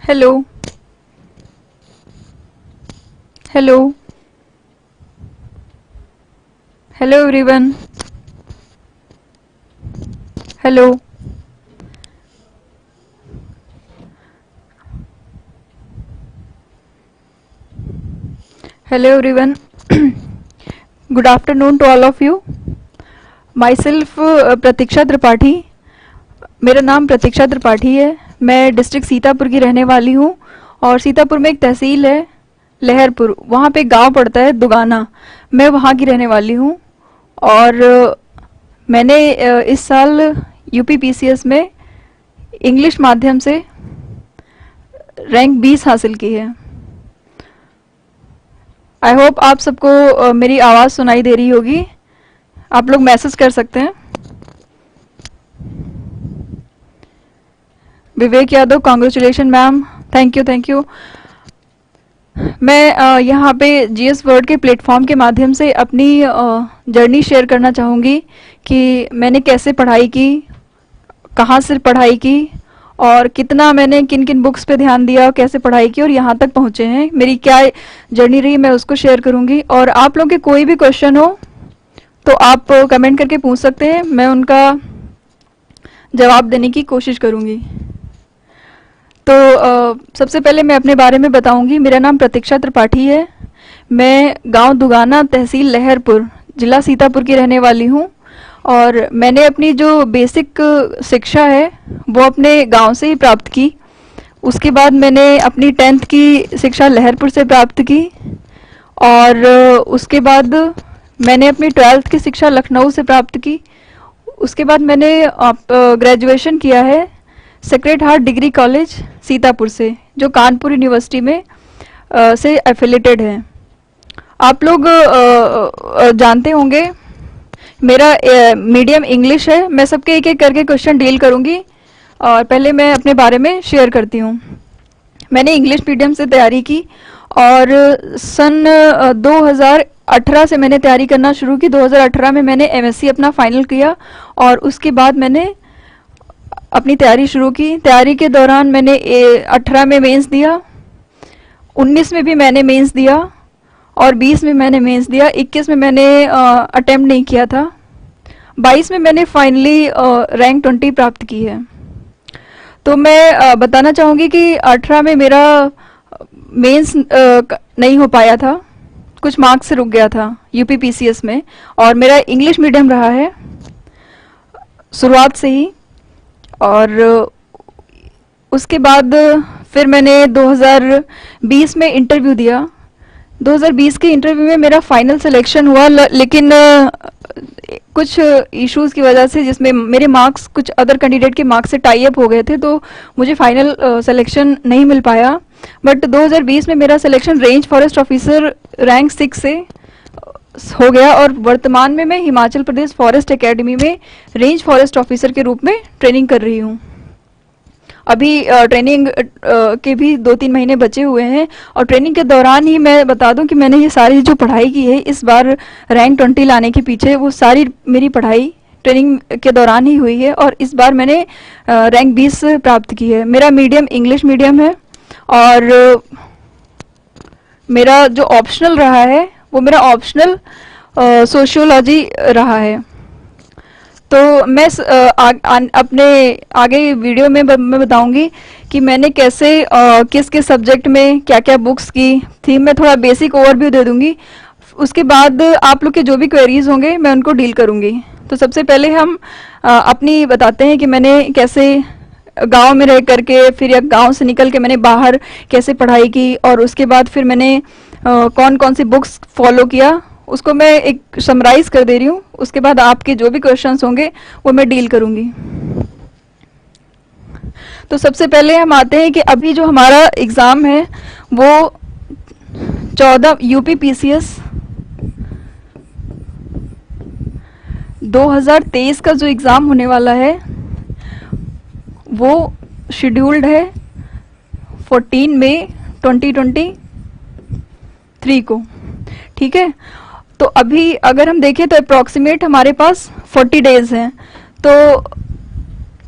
Hello. Hello. Hello everyone. Hello. Hello everyone. Good afternoon to all of you. Myself Pratiksha Tripathi. मेरा नाम प्रतीक्षा त्रिपाठी है। मैं district Sitapur की रहने वाली हूँ और सीतापुर में एक तहसील है लहरपुर, वहाँ पे एक गांव पड़ता है दुगाना। मैं वहाँ की रहने वाली हूँ और मैंने इस साल यूपी पीसीएस में इंग्लिश माध्यम से रैंक 20 हासिल की है। आई होप आप सबको मेरी आवाज़ सुनाई दे रही होगी। आप लोग मैसेज कर सकते हैं। Vivek Yadav, congratulation ma'am, thank you thank you. मैं यहाँ पे जीएस वर्ड के प्लेटफॉर्म के माध्यम से अपनी जर्नी शेयर करना चाहूँगी कि मैंने कैसे पढ़ाई की, कहाँ से पढ़ाई की और कितना मैंने किन किन बुक्स पे ध्यान दिया, कैसे पढ़ाई की और यहाँ तक पहुँचे हैं, मेरी क्या जर्नी रही, मैं उसको शेयर करूँगी। और आप लोग के कोई भी क्वेश्चन हो तो आप कमेंट करके पूछ सकते हैं, मैं उनका जवाब देने की कोशिश करूँगी। तो सबसे पहले मैं अपने बारे में बताऊंगी। मेरा नाम प्रतीक्षा त्रिपाठी है। मैं गांव दुगाना, तहसील लहरपुर, जिला सीतापुर की रहने वाली हूं और मैंने अपनी जो बेसिक शिक्षा है वो अपने गांव से ही प्राप्त की। उसके बाद मैंने अपनी 10th की शिक्षा लहरपुर से प्राप्त की और उसके बाद मैंने अपनी 12th की शिक्षा लखनऊ से प्राप्त की। उसके बाद मैंने ग्रेजुएशन किया है sacred heart degree college Sitapur से, जो कानपुर यूनिवर्सिटी में से एफिलेटेड है। आप लोग जानते होंगे मेरा मीडियम इंग्लिश है। मैं सबके एक एक करके क्वेश्चन डील करूंगी और पहले मैं अपने बारे में शेयर करती हूँ। मैंने इंग्लिश मीडियम से तैयारी की और सन 2018 से मैंने तैयारी करना शुरू की। 2018 में मैंने एमएससी अपना फाइनल किया और उसके बाद मैंने अपनी तैयारी शुरू की। तैयारी के दौरान मैंने 18 में मेंस दिया, 19 में भी मैंने मेंस दिया और 20 में मैंने मेंस दिया। 21 में मैंने अटेम्प्ट नहीं किया था। 22 में मैंने फाइनली रैंक 20 प्राप्त की है। तो मैं बताना चाहूँगी कि 18 में मेरा मेंस नहीं हो पाया था, कुछ मार्क्स से रुक गया था यूपी पीसीएस में, और मेरा इंग्लिश मीडियम रहा है शुरुआत से ही। और उसके बाद फिर मैंने 2020 में इंटरव्यू दिया। 2020 के इंटरव्यू में मेरा फाइनल सिलेक्शन हुआ, लेकिन कुछ इश्यूज की वजह से, जिसमें मेरे मार्क्स कुछ अदर कैंडिडेट के मार्क्स से टाई अप हो गए थे, तो मुझे फाइनल सिलेक्शन नहीं मिल पाया। बट 2020 में मेरा selection range forest officer rank 6 से हो गया और वर्तमान में मैं हिमाचल प्रदेश फॉरेस्ट एकेडमी में रेंज फॉरेस्ट ऑफिसर के रूप में ट्रेनिंग कर रही हूँ। अभी ट्रेनिंग के भी 2-3 महीने बचे हुए हैं और ट्रेनिंग के दौरान ही मैं बता दूं कि मैंने ये सारी जो पढ़ाई की है इस बार रैंक 20 लाने के पीछे, वो सारी मेरी पढ़ाई ट्रेनिंग के दौरान ही हुई है और इस बार मैंने रैंक 20 प्राप्त की है। मेरा मीडियम इंग्लिश मीडियम है और मेरा जो ऑप्शनल रहा है वो मेरा ऑप्शनल सोशियोलॉजी रहा है। तो मैं अपने आगे वीडियो में मैं बताऊंगी कि मैंने कैसे किस किस सब्जेक्ट में क्या क्या बुक्स की थी। मैं थोड़ा बेसिक ओवरव्यू दे दूंगी, उसके बाद आप लोग के जो भी क्वेरीज होंगे मैं उनको डील करूंगी। तो सबसे पहले हम अपनी बताते हैं कि मैंने कैसे गांव में रह करके, फिर या गांव से निकल के मैंने बाहर कैसे पढ़ाई की और उसके बाद फिर मैंने कौन कौन सी बुक्स फॉलो किया, उसको मैं एक समराइज कर दे रही हूँ। उसके बाद आपके जो भी क्वेश्चंस होंगे वो मैं डील करूंगी। तो सबसे पहले हम आते हैं कि अभी जो हमारा एग्ज़ाम है वो 14 यूपी पीसीएस 2023 का जो एग्ज़ाम होने वाला है वो शेड्यूल्ड है 14 मई 2023 को। ठीक है, तो अभी अगर हम देखें तो अप्रॉक्सीमेट हमारे पास 40 डेज हैं। तो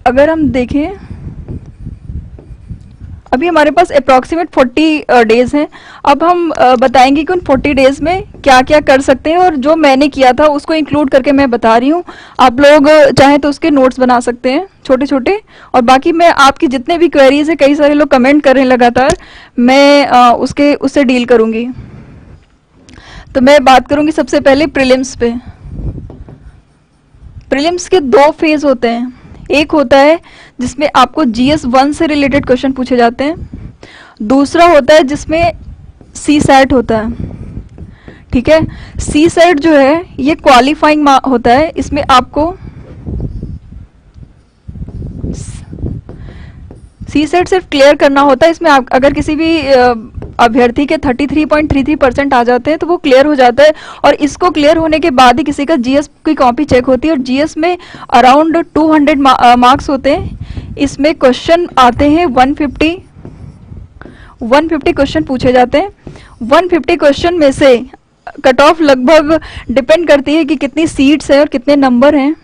अगर हम देखें अभी हमारे पास अप्रॉक्सीमेट 40 डेज हैं। अब हम बताएंगे कि उन 40 डेज में क्या क्या कर सकते हैं, और जो मैंने किया था उसको इंक्लूड करके मैं बता रही हूँ। आप लोग चाहें तो उसके नोट्स बना सकते हैं छोटे छोटे, और बाकी मैं आपकी जितने भी क्वेरीज है, कई सारे लोग कमेंट कर रहे हैं लगातार, मैं उससे डील करूँगी। तो मैं बात करूँगी सबसे पहले प्रीलिम्स पे। प्रीलिम्स के 2 फेज होते हैं। एक होता है जिसमें आपको जीएस 1 से रिलेटेड क्वेश्चन पूछे जाते हैं, दूसरा होता है जिसमें सी सैट होता है। ठीक है, सी सैट जो है ये क्वालिफाइंग होता है। इसमें आपको सी सेट सिर्फ क्लियर करना होता है। इसमें अगर किसी भी अभ्यर्थी के 33.33% आ जाते हैं तो वो क्लियर हो जाता है, और इसको क्लियर होने के बाद ही किसी का जीएस की कॉपी चेक होती है। और जीएस में अराउंड 200 मार्क्स होते हैं। इसमें क्वेश्चन आते हैं 150 क्वेश्चन पूछे जाते हैं। 150 क्वेश्चन में से कट ऑफ लगभग डिपेंड करती है कि कितनी सीट्स है और कितने नंबर हैं,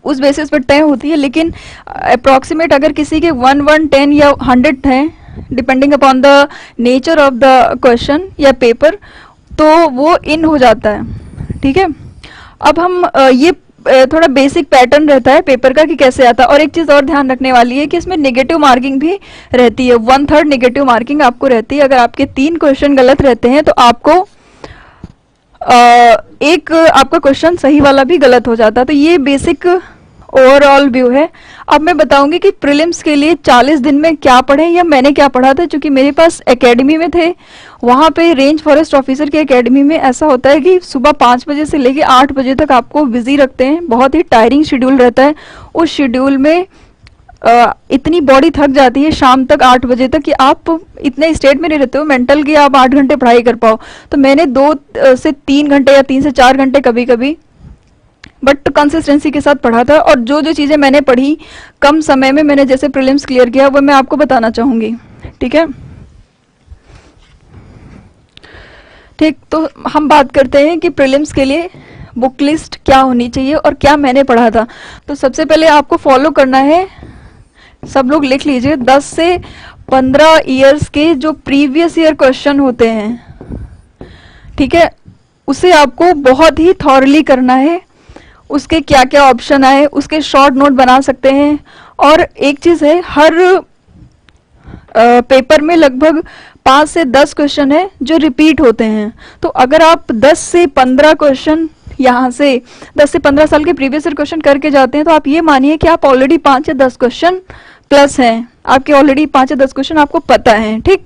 उस बेसिस पर तय होती है। लेकिन अप्रॉक्सीमेट अगर किसी के 110 या 100 हैं, depending upon the nature of the question या पेपर, तो वो इन हो जाता है। ठीक है, अब हम ये थोड़ा बेसिक पैटर्न रहता है पेपर का कि कैसे आता है। और एक चीज और ध्यान रखने वाली है कि इसमें नेगेटिव मार्किंग भी रहती है। 1/3 नेगेटिव मार्किंग आपको रहती है। अगर आपके 3 क्वेश्चन गलत रहते हैं तो आपको एक आपका क्वेश्चन सही वाला भी गलत हो जाता है। तो ये बेसिक ओवरऑल व्यू है। अब मैं बताऊंगी कि प्रीलिम्स के लिए 40 दिन में क्या पढ़ें, या मैंने क्या पढ़ा था। क्योंकि मेरे पास एकेडमी में थे, वहाँ पे रेंज फॉरेस्ट ऑफिसर की एकेडमी में ऐसा होता है कि सुबह 5 बजे से लेके 8 बजे तक आपको बिजी रखते हैं। बहुत ही टायरिंग शेड्यूल रहता है। उस शेड्यूल में इतनी बॉडी थक जाती है शाम तक 8 बजे तक कि आप इतने स्टेट में नहीं रहते हो मेंटल कि आप 8 घंटे पढ़ाई कर पाओ। तो मैंने 2 से 3 घंटे या 3 से 4 घंटे कभी कभी, बट कंसिस्टेंसी के साथ पढ़ा था। और जो जो चीज़ें मैंने पढ़ी कम समय में मैंने जैसे प्रीलिम्स क्लियर किया, वो मैं आपको बताना चाहूँगी। ठीक है, ठीक। तो हम बात करते हैं कि प्रीलिम्स के लिए बुक लिस्ट क्या होनी चाहिए और क्या मैंने पढ़ा था। तो सबसे पहले आपको फॉलो करना है, सब लोग लिख लीजिए, 10 से 15 ईयर्स के जो प्रीवियस ईयर क्वेश्चन होते हैं, ठीक है, उसे आपको बहुत ही थॉरली करना है। उसके क्या क्या ऑप्शन आए उसके शॉर्ट नोट बना सकते हैं। और एक चीज है, हर पेपर में लगभग 5 से 10 क्वेश्चन है जो रिपीट होते हैं। तो अगर आप 10 से 15 क्वेश्चन यहाँ से 10 से 15 साल के प्रीवियस ईयर क्वेश्चन करके जाते हैं, तो आप ये मानिए कि आप ऑलरेडी 5 या 10 क्वेश्चन प्लस हैं, आपके ऑलरेडी 5 या 10 क्वेश्चन आपको पता है। ठीक,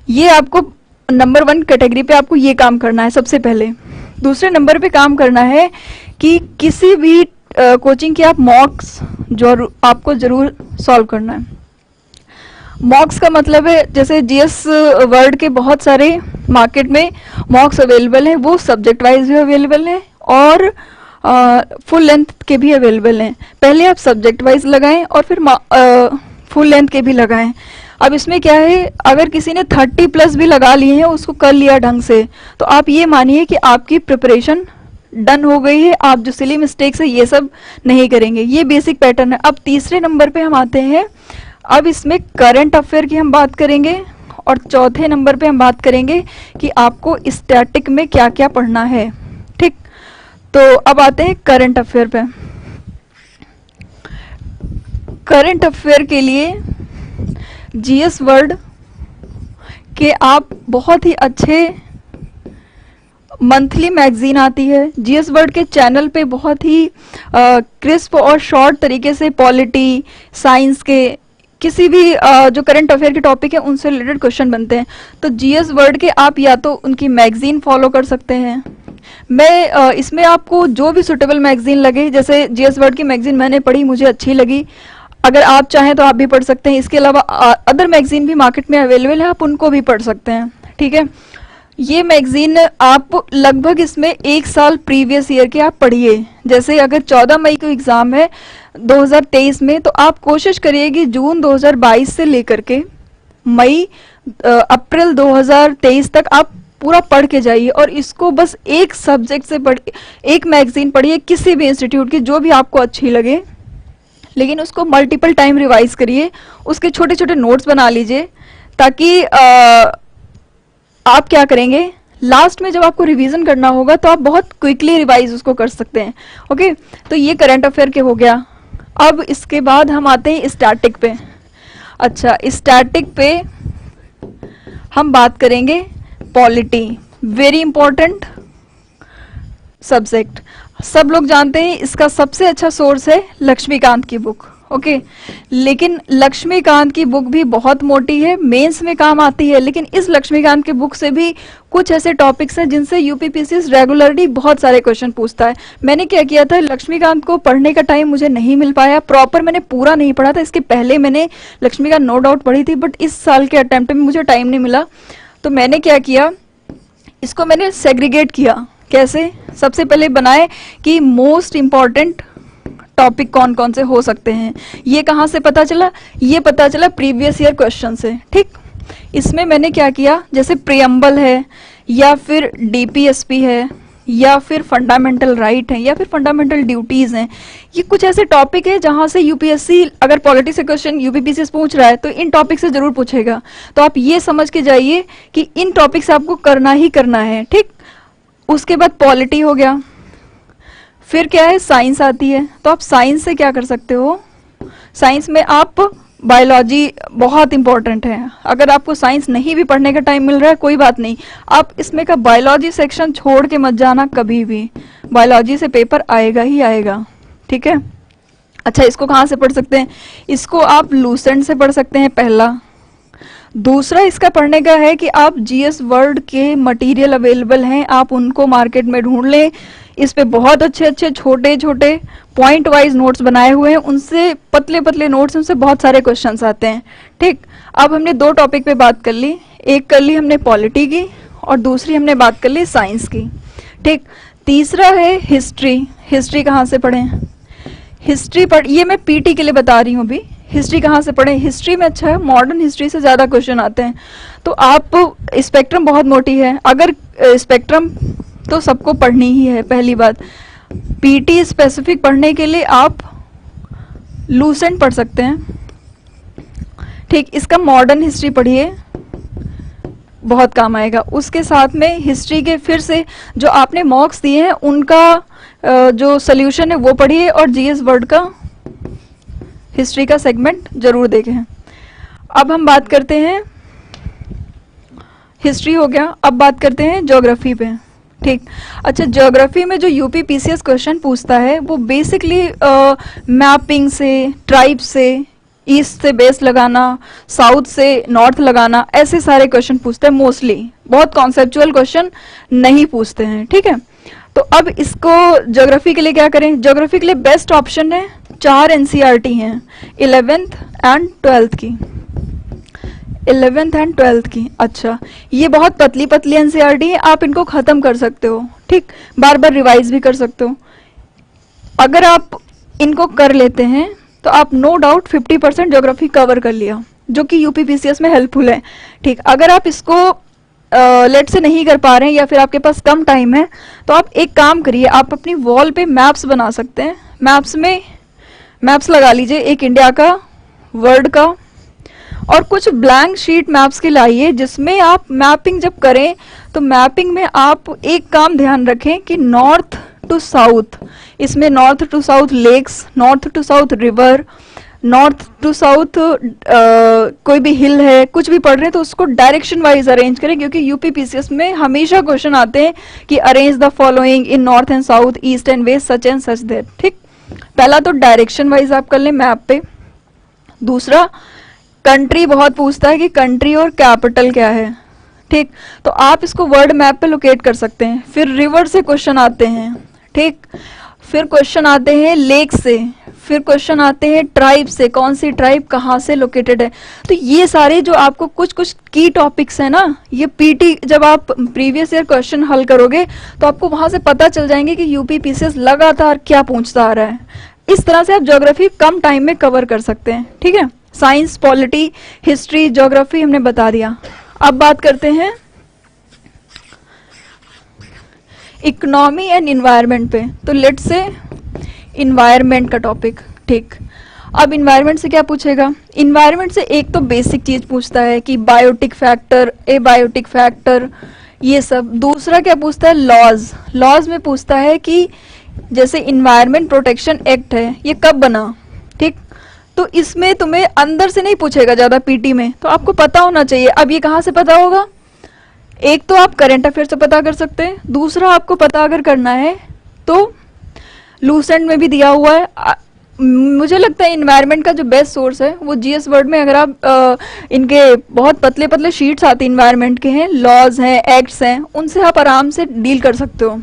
ये आपको नंबर 1 कैटेगरी पे आपको ये काम करना है सबसे पहले। दूसरे नंबर पे काम करना है कि किसी भी कोचिंग के आप मॉक्स जो आपको जरूर सॉल्व करना है। मॉक्स का मतलब है जैसे जीएस वर्ड के बहुत सारे मार्केट में मॉक्स अवेलेबल हैं, वो सब्जेक्ट वाइज भी अवेलेबल हैं और फुल लेंथ के भी अवेलेबल हैं। पहले आप सब्जेक्ट वाइज लगाएं और फिर फुल लेंथ के भी लगाएं। अब इसमें क्या है, अगर किसी ने 30+ भी लगा लिए हैं, उसको कर लिया ढंग से, तो आप ये मानिए कि आपकी प्रिपरेशन डन हो गई है। आप जो सिली मिस्टेक्स है ये सब नहीं करेंगे। ये बेसिक पैटर्न है। अब तीसरे नंबर पे हम आते हैं। अब इसमें करंट अफेयर की हम बात करेंगे, और चौथे नंबर पे हम बात करेंगे कि आपको स्टैटिक में क्या क्या पढ़ना है। ठीक, तो अब आते हैं करंट अफेयर पे। करंट अफेयर के लिए जीएस वर्ड के आप बहुत ही अच्छे मंथली मैगजीन आती है जीएस वर्ड के चैनल पे, बहुत ही क्रिस्प और शॉर्ट तरीके से पॉलिटी, साइंस के किसी भी जो करंट अफेयर के टॉपिक है उनसे रिलेटेड क्वेश्चन बनते हैं। तो जीएस वर्ड के आप या तो उनकी मैगजीन फॉलो कर सकते हैं। मैं इसमें आपको जो भी सुटेबल मैगजीन लगे, जैसे जीएस वर्ड की मैगजीन मैंने पढ़ी, मुझे अच्छी लगी, अगर आप चाहें तो आप भी पढ़ सकते हैं। इसके अलावा अदर मैगजीन भी मार्केट में अवेलेबल है, आप उनको भी पढ़ सकते हैं। ठीक है, ये मैगजीन आप लगभग इसमें 1 साल प्रीवियस ईयर के आप पढ़िए। जैसे अगर 14 मई को एग्जाम है 2023 में, तो आप कोशिश करिए कि जून 2022 से लेकर के अप्रैल 2023 तक आप पूरा पढ़ के जाइए। और इसको बस एक सब्जेक्ट से एक मैगजीन पढ़िए, किसी भी इंस्टीट्यूट की जो भी आपको अच्छी लगे, लेकिन उसको मल्टीपल टाइम रिवाइज करिए, उसके छोटे छोटे नोट्स बना लीजिए, ताकि आप क्या करेंगे, लास्ट में जब आपको रिवीजन करना होगा तो आप बहुत क्विकली रिवाइज उसको कर सकते हैं। ओके, तो ये करंट अफेयर के हो गया। अब इसके बाद हम आते हैं स्टैटिक पे। अच्छा, स्टैटिक पे हम बात करेंगे पॉलिटी, वेरी इंपॉर्टेंट सब्जेक्ट। सब लोग जानते हैं इसका सबसे अच्छा सोर्स है लक्ष्मीकांत की बुक। ओके, लेकिन लक्ष्मीकांत की बुक भी बहुत मोटी है, मेंस में काम आती है, लेकिन इस लक्ष्मीकांत की बुक से भी कुछ ऐसे टॉपिक्स हैं जिनसे यूपीपीसीएस रेगुलरली बहुत सारे क्वेश्चन पूछता है। मैंने क्या किया था, लक्ष्मीकांत को पढ़ने का टाइम मुझे नहीं मिल पाया, प्रॉपर मैंने पूरा नहीं पढ़ा था। इसके पहले मैंने लक्ष्मीकांत नो डाउट पढ़ी थी, बट इस साल के अटेम्प्ट में मुझे टाइम नहीं मिला। तो मैंने क्या किया, इसको मैंने सेग्रीगेट किया। कैसे, सबसे पहले बनाए कि मोस्ट इंपॉर्टेंट टॉपिक कौन कौन से हो सकते हैं। ये कहाँ से पता चला, ये पता चला प्रीवियस ईयर क्वेश्चन से। ठीक, इसमें मैंने क्या किया, जैसे प्रियम्बल है, या फिर डीपीएसपी है, या फिर फंडामेंटल राइट है, या फिर फंडामेंटल ड्यूटीज हैं, ये कुछ ऐसे टॉपिक है जहां से यूपीएससी अगर पॉलिटी से क्वेश्चन यूपीपीसीएस पूछ रहा है तो इन टॉपिक से जरूर पूछेगा। तो आप ये समझ के जाइए कि इन टॉपिक से आपको करना ही करना है। ठीक, उसके बाद पॉलिटी हो गया, फिर क्या है, साइंस आती है। तो आप साइंस से क्या कर सकते हो, साइंस में आप बायोलॉजी बहुत इंपॉर्टेंट है। अगर आपको साइंस नहीं भी पढ़ने का टाइम मिल रहा है कोई बात नहीं, आप इसमें का बायोलॉजी सेक्शन छोड़ के मत जाना कभी भी, बायोलॉजी से पेपर आएगा ही आएगा। ठीक है, अच्छा, इसको कहाँ से पढ़ सकते हैं, इसको आप लूसेंट से पढ़ सकते हैं, पहला। दूसरा इसका पढ़ने का है कि आप जीएस वर्ल्ड के मटेरियल अवेलेबल हैं, आप उनको मार्केट में ढूंढ लें। इस पे बहुत अच्छे अच्छे छोटे छोटे पॉइंट वाइज नोट्स बनाए हुए हैं, उनसे पतले पतले नोट्स, उनसे बहुत सारे क्वेश्चंस आते हैं। ठीक, अब हमने दो टॉपिक पे बात कर ली, एक कर ली हमने पॉलिटी की और दूसरी हमने बात कर ली साइंस की। ठीक, तीसरा है हिस्ट्री। हिस्ट्री कहाँ से पढ़ें, हिस्ट्री पढ़, ये मैं पीटी के लिए बता रही हूँ अभी। हिस्ट्री कहाँ से पढ़ें, हिस्ट्री में अच्छा है, मॉडर्न हिस्ट्री से ज़्यादा क्वेश्चन आते हैं। तो आप, स्पेक्ट्रम बहुत मोटी है, अगर स्पेक्ट्रम तो सबको पढ़नी ही है। पहली बात, पीटी स्पेसिफिक पढ़ने के लिए आप लूसेंट पढ़ सकते हैं। ठीक, इसका मॉडर्न हिस्ट्री पढ़िए, बहुत काम आएगा। उसके साथ में हिस्ट्री के फिर से जो आपने मॉक्स दिए हैं उनका जो सोल्यूशन है वो पढ़िए, और जीएस वर्ड का हिस्ट्री का सेगमेंट जरूर देखें। अब हम बात करते हैं, हिस्ट्री हो गया, अब बात करते हैं ज्योग्राफी पे। ठीक, अच्छा, ज्योग्राफी में जो यूपीपीसीएस क्वेश्चन पूछता है वो बेसिकली मैपिंग से, ट्राइब से, ईस्ट से बेस लगाना, साउथ से नॉर्थ लगाना, ऐसे सारे क्वेश्चन पूछते हैं मोस्टली, बहुत कॉन्सेप्चुअल क्वेश्चन नहीं पूछते हैं। ठीक है, तो अब इसको ज्योग्राफी के लिए क्या करें, ज्योग्राफी के लिए बेस्ट ऑप्शन है, 4 एनसीईआरटी हैं 11th एंड 12th की, 11th एंड 12th की। अच्छा, ये बहुत पतली पतली एनसीईआरटी है, आप इनको खत्म कर सकते हो। ठीक, बार बार रिवाइज भी कर सकते हो। अगर आप इनको कर लेते हैं तो आप नो डाउट 50% ज्योग्राफी कवर कर लिया, जो कि यूपीपीसीएस में हेल्पफुल है। ठीक, अगर आप इसको लेट से नहीं कर पा रहे हैं या फिर आपके पास कम टाइम है, तो आप एक काम करिए, आप अपनी वॉल पे मैप्स बना सकते हैं। मैप्स में मैप्स लगा लीजिए, एक इंडिया का, वर्ल्ड का, और कुछ ब्लैंक शीट मैप्स के लाइए, जिसमें आप मैपिंग जब करें तो मैपिंग में आप एक काम ध्यान रखें कि नॉर्थ टू साउथ, इसमें north to south lakes, north to south river, north to south कोई भी हिल है, कुछ भी पढ़ रहे हैं तो उसको डायरेक्शन वाइज अरेंज करें, क्योंकि यूपीपीसीएस में हमेशा क्वेश्चन आते हैं कि arrange the following in north and south, east and west, such and such that. ठीक, पहला तो डायरेक्शन वाइज आप कर लें मैप पे। दूसरा, कंट्री बहुत पूछता है कि कंट्री और कैपिटल क्या है। ठीक, तो आप इसको वर्ल्ड मैप पे लोकेट कर सकते हैं। फिर रिवर से क्वेश्चन आते हैं। ठीक, फिर क्वेश्चन आते हैं लेक से, फिर क्वेश्चन आते हैं ट्राइब से, कौन सी ट्राइब कहाँ से लोकेटेड है। तो ये सारे जो आपको कुछ कुछ की टॉपिक्स है ना, ये पीटी जब आप प्रीवियस ईयर क्वेश्चन हल करोगे तो आपको वहां से पता चल जाएंगे कि यूपीपीसीएस लगातार क्या पूछता आ रहा है। इस तरह से आप ज्योग्राफी कम टाइम में कवर कर सकते हैं। ठीक है, साइंस, पॉलिटी, हिस्ट्री, ज्योग्राफी हमने बता दिया। अब बात करते हैं इकोनॉमी एंड इन्वायरमेंट पे। तो लेट्स से इन्वायरमेंट का टॉपिक। ठीक, अब इन्वायरमेंट से क्या पूछेगा? इन्वायरमेंट से एक तो बेसिक चीज पूछता है कि बायोटिक फैक्टर, एबायोटिक फैक्टर, ये सब। दूसरा क्या पूछता है? लॉज। लॉज में पूछता है कि जैसे इन्वायरमेंट प्रोटेक्शन एक्ट है, ये कब बना, ठीक? तो इसमें तुम्हें अंदर से नहीं पूछेगा ज्यादा पीटी में, तो आपको पता होना चाहिए। अब ये कहाँ से पता होगा? एक तो आप करंट अफेयर से पता कर सकते हैं, दूसरा आपको पता अगर करना है तो लूसेंट में भी दिया हुआ है। मुझे लगता है इन्वायरमेंट का जो बेस्ट सोर्स है वो जीएस वर्ड में, अगर आप इनके बहुत पतले पतले शीट्स आते हैं इन्वायरमेंट के हैं, लॉज हैं, एक्ट्स हैं, उनसे आप आराम से डील कर सकते हो।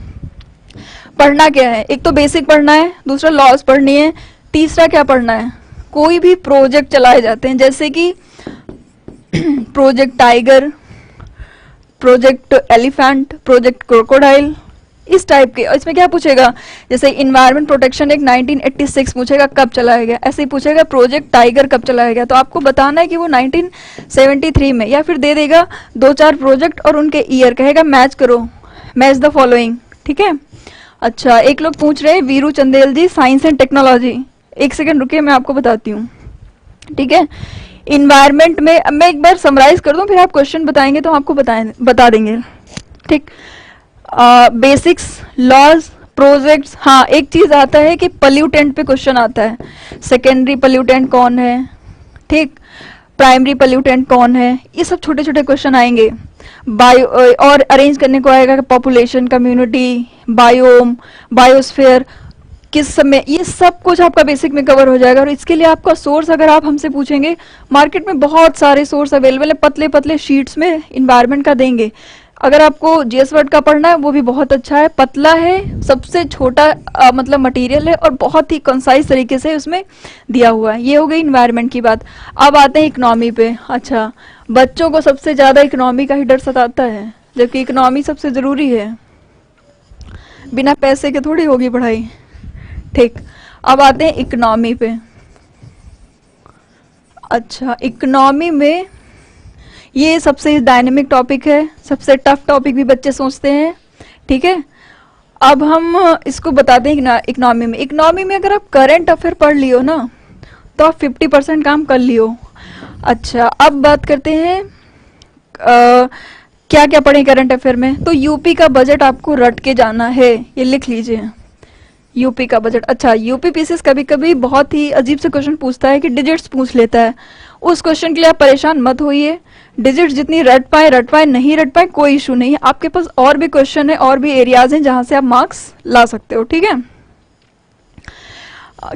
पढ़ना क्या है? एक तो बेसिक पढ़ना है, दूसरा लॉज पढ़नी है, तीसरा क्या पढ़ना है? कोई भी प्रोजेक्ट चलाए जाते हैं, जैसे कि project tiger, project elephant, project crocodile, इस टाइप के। इसमें क्या पूछेगा? जैसे इन्वायरमेंट प्रोटेक्शन एक्ट 1986 पूछेगा कब चलाया गया, ऐसे ही पूछेगा प्रोजेक्ट टाइगर कब चलाया गया, तो आपको बताना है कि वो 1973 में, या फिर दे देगा दो चार प्रोजेक्ट और उनके ईयर, कहेगा मैच करो, मैच द फॉलोइंग, ठीक है। अच्छा, एक लोग पूछ रहे हैं, वीरू चंदेल जी, साइंस एंड टेक्नोलॉजी। एक सेकंड रुकिए, मैं आपको बताती हूँ, ठीक है। इन्वायरमेंट में मैं एक बार समराइज कर दूं, फिर आप क्वेश्चन बताएंगे तो आपको बता देंगे, ठीक। Basics, laws, projects. हाँ, एक चीज आता है कि पल्यूटेंट पे क्वेश्चन आता है, सेकेंडरी पल्यूटेंट कौन है, ठीक, प्राइमरी पल्यूटेंट कौन है, ये सब छोटे छोटे क्वेश्चन आएंगे। बायो और अरेंज करने को आएगा पॉपुलेशन, कम्युनिटी, बायोम, बायोस्फीयर, किस समय, ये सब कुछ आपका बेसिक में कवर हो जाएगा। और इसके लिए आपका सोर्स अगर आप हमसे पूछेंगे, मार्केट में बहुत सारे सोर्स अवेलेबल है, पतले पतले शीट्स में इन्वायरमेंट का देंगे। अगर आपको जीएस वर्ड का पढ़ना है वो भी बहुत अच्छा है, पतला है, सबसे छोटा मतलब मटेरियल है और बहुत ही कंसाइज तरीके से उसमें दिया हुआ है। ये हो गई इन्वायरमेंट की बात। अब आते हैं इकोनॉमी पे। अच्छा, बच्चों को सबसे ज्यादा इकोनॉमी का ही डर सताता है, जबकि इकोनॉमी सबसे जरूरी है, बिना पैसे के थोड़ी होगी पढ़ाई, ठीक। अब आते हैं इकोनॉमी पे। अच्छा, इकोनॉमी में ये सबसे डायनेमिक टॉपिक है, सबसे टफ टॉपिक भी बच्चे सोचते हैं, ठीक है। अब हम इसको बताते हैं इकोनॉमी में अगर आप करंट अफेयर पढ़ लियो ना तो आप 50% काम कर लियो। अच्छा, अब बात करते हैं क्या क्या पढ़े करंट अफेयर में। तो यूपी का बजट आपको रट के जाना है, ये लिख लीजिए, यूपी का बजट। अच्छा, यूपी पीसीएस कभी कभी बहुत ही अजीब से क्वेश्चन पूछता है कि डिजिट्स पूछ लेता है, उस क्वेश्चन के लिए आप परेशान मत होइए। डिजिट्स जितनी रट पाए, नहीं रट पाए, कोई इशू नहीं है, आपके पास और भी क्वेश्चन है, और भी एरियाज हैं जहां से आप मार्क्स ला सकते हो, ठीक है।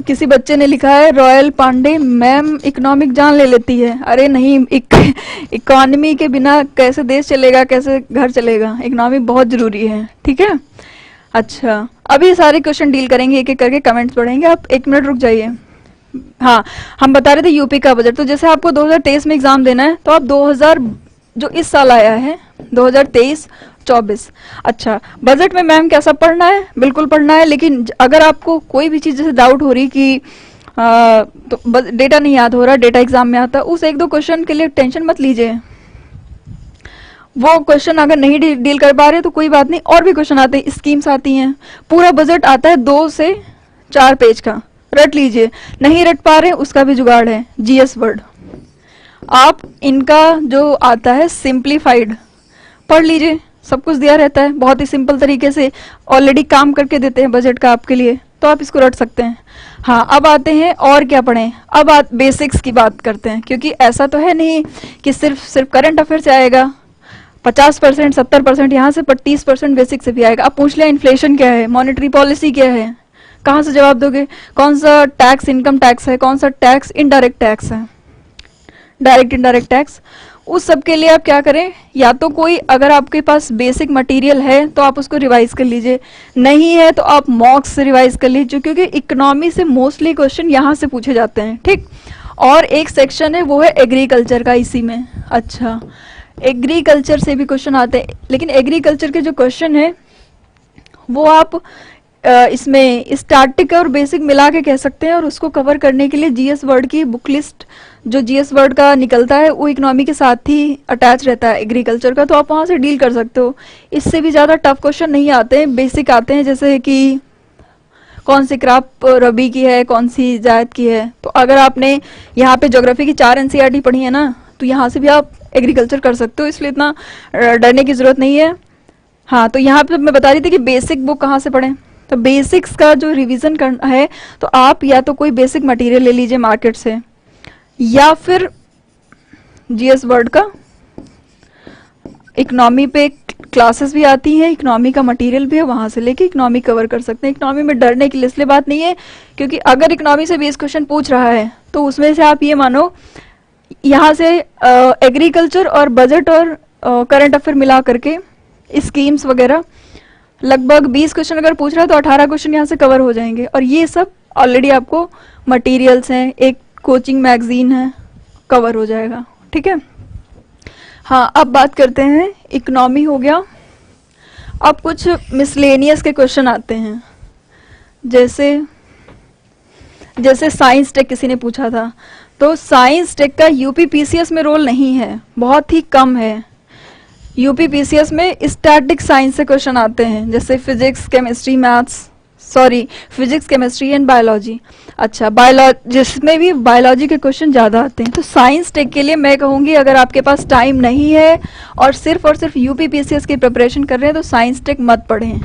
किसी बच्चे ने लिखा है, रॉयल पांडे मैम इकोनॉमिक जान ले लेती है। अरे नहीं, इकोनॉमी के बिना कैसे देश चलेगा, कैसे घर चलेगा, इकोनॉमी बहुत जरूरी है, ठीक है। अच्छा, अभी सारे क्वेश्चन डील करेंगे, एक एक करके कमेंट्स पढ़ेंगे, आप 1 मिनट रुक जाइए। हाँ, हम बता रहे थे यूपी का बजट। तो जैसे आपको 2023 में एग्जाम देना है तो आप 2000 जो इस साल आया है 2023-24, अच्छा, बजट में मैम कैसा पढ़ना है, बिल्कुल पढ़ना है। लेकिन अगर आपको कोई भी चीज जैसे डाउट हो रही कि तो डेटा नहीं याद हो रहा, डेटा एग्जाम में आता, उस 1-2 क्वेश्चन के लिए टेंशन मत लीजिए। वो क्वेश्चन अगर नहीं डील कर पा रहे तो कोई बात नहीं, और भी क्वेश्चन आते हैं, स्कीम्स आती हैं, पूरा बजट आता है 2 से 4 पेज का, रट लीजिए। नहीं रट पा रहे उसका भी जुगाड़ है, जीएस वर्ड। आप इनका जो आता है सिंप्लीफाइड पढ़ लीजिए, सब कुछ दिया रहता है बहुत ही सिंपल तरीके से, ऑलरेडी काम करके देते हैं बजट का आपके लिए, तो आप इसको रट सकते हैं। हाँ, अब आते हैं और क्या पढ़ें। अब बेसिक्स की बात करते हैं, क्योंकि ऐसा तो है नहीं कि सिर्फ करंट अफेयर से आएगा 50%, 70% यहाँ से, पर 30% बेसिक से भी आएगा। अब पूछ लिया इन्फ्लेशन क्या है, मॉनेटरी पॉलिसी क्या है, कहाँ से जवाब दोगे, कौन सा टैक्स इनकम टैक्स है, कौन सा टैक्स इनडायरेक्ट टैक्स है, डायरेक्ट इनडायरेक्ट टैक्स। उस सब के लिए आप क्या करें, या तो कोई अगर आपके पास बेसिक मटेरियल है तो आप उसको रिवाइज कर लीजिए, नहीं है तो आप मॉक्स से रिवाइज कर लीजिए, क्योंकि इकोनॉमी से मोस्टली क्वेश्चन यहाँ से पूछे जाते हैं, ठीक। और एक सेक्शन है वो है एग्रीकल्चर का इसी में। अच्छा, एग्रीकल्चर से भी क्वेश्चन आते हैं, लेकिन एग्रीकल्चर के जो क्वेश्चन है वो आप इसमें स्टैटिक और बेसिक मिला के कह सकते हैं, और उसको कवर करने के लिए जीएस वर्ड की बुक लिस्ट जो जीएस वर्ड का निकलता है वो इकोनॉमी के साथ ही अटैच रहता है एग्रीकल्चर का, तो आप वहां से डील कर सकते हो। इससे भी ज्यादा टफ क्वेश्चन नहीं आते हैं, बेसिक आते हैं, जैसे कि कौन सी क्रॉप रबी की है, कौन सी जायद की है। तो अगर आपने यहाँ पे ज्योग्राफी की 4 एनसीईआरटी पढ़ी है ना, तो यहाँ से भी आप एग्रीकल्चर कर सकते हो, इसलिए इतना डरने की जरूरत नहीं है। हाँ, तो यहाँ पे मैं बता रही थी कि बेसिक बुक कहाँ से पढ़ें। तो बेसिक्स का जो रिवीजन करना है तो आप या तो कोई बेसिक मटेरियल ले लीजिए मार्केट से, या फिर जीएस वर्ड का इकोनॉमी पे क्लासेस भी आती हैं, इकोनॉमी का मटेरियल भी है, वहां से लेके इकोनॉमी कवर कर सकते हैं। इकोनॉमी में डरने की इसलिए बात नहीं है क्योंकि अगर इकोनॉमी से 20 क्वेश्चन पूछ रहा है तो उसमें से आप ये मानो यहाँ से एग्रीकल्चर और बजट और करंट अफेयर मिला करके स्कीम्स वगैरह लगभग 20 क्वेश्चन अगर पूछ रहा है तो 18 क्वेश्चन यहाँ से कवर हो जाएंगे। और ये सब ऑलरेडी आपको मटेरियल्स हैं, एक कोचिंग मैगजीन है, कवर हो जाएगा। ठीक है। हाँ, अब बात करते हैं, इकोनॉमी हो गया। अब कुछ मिसलेनियस के क्वेश्चन आते हैं, जैसे साइंस टेक किसी ने पूछा था। तो साइंस टेक का यूपीपीसीएस में रोल नहीं है, बहुत ही कम है। यूपीपीसीएस में स्टैटिक साइंस से क्वेश्चन आते हैं, जैसे physics, chemistry, physics, chemistry and biology. अच्छा, जिसमें भी बायोलॉजी के क्वेश्चन ज़्यादा आते हैं। तो साइंस टेक के लिए मैं कहूँगी अगर आपके पास टाइम नहीं है और सिर्फ यूपीपीसीएस की प्रिपरेशन कर रहे हैं तो साइंस टेक मत पढ़ें।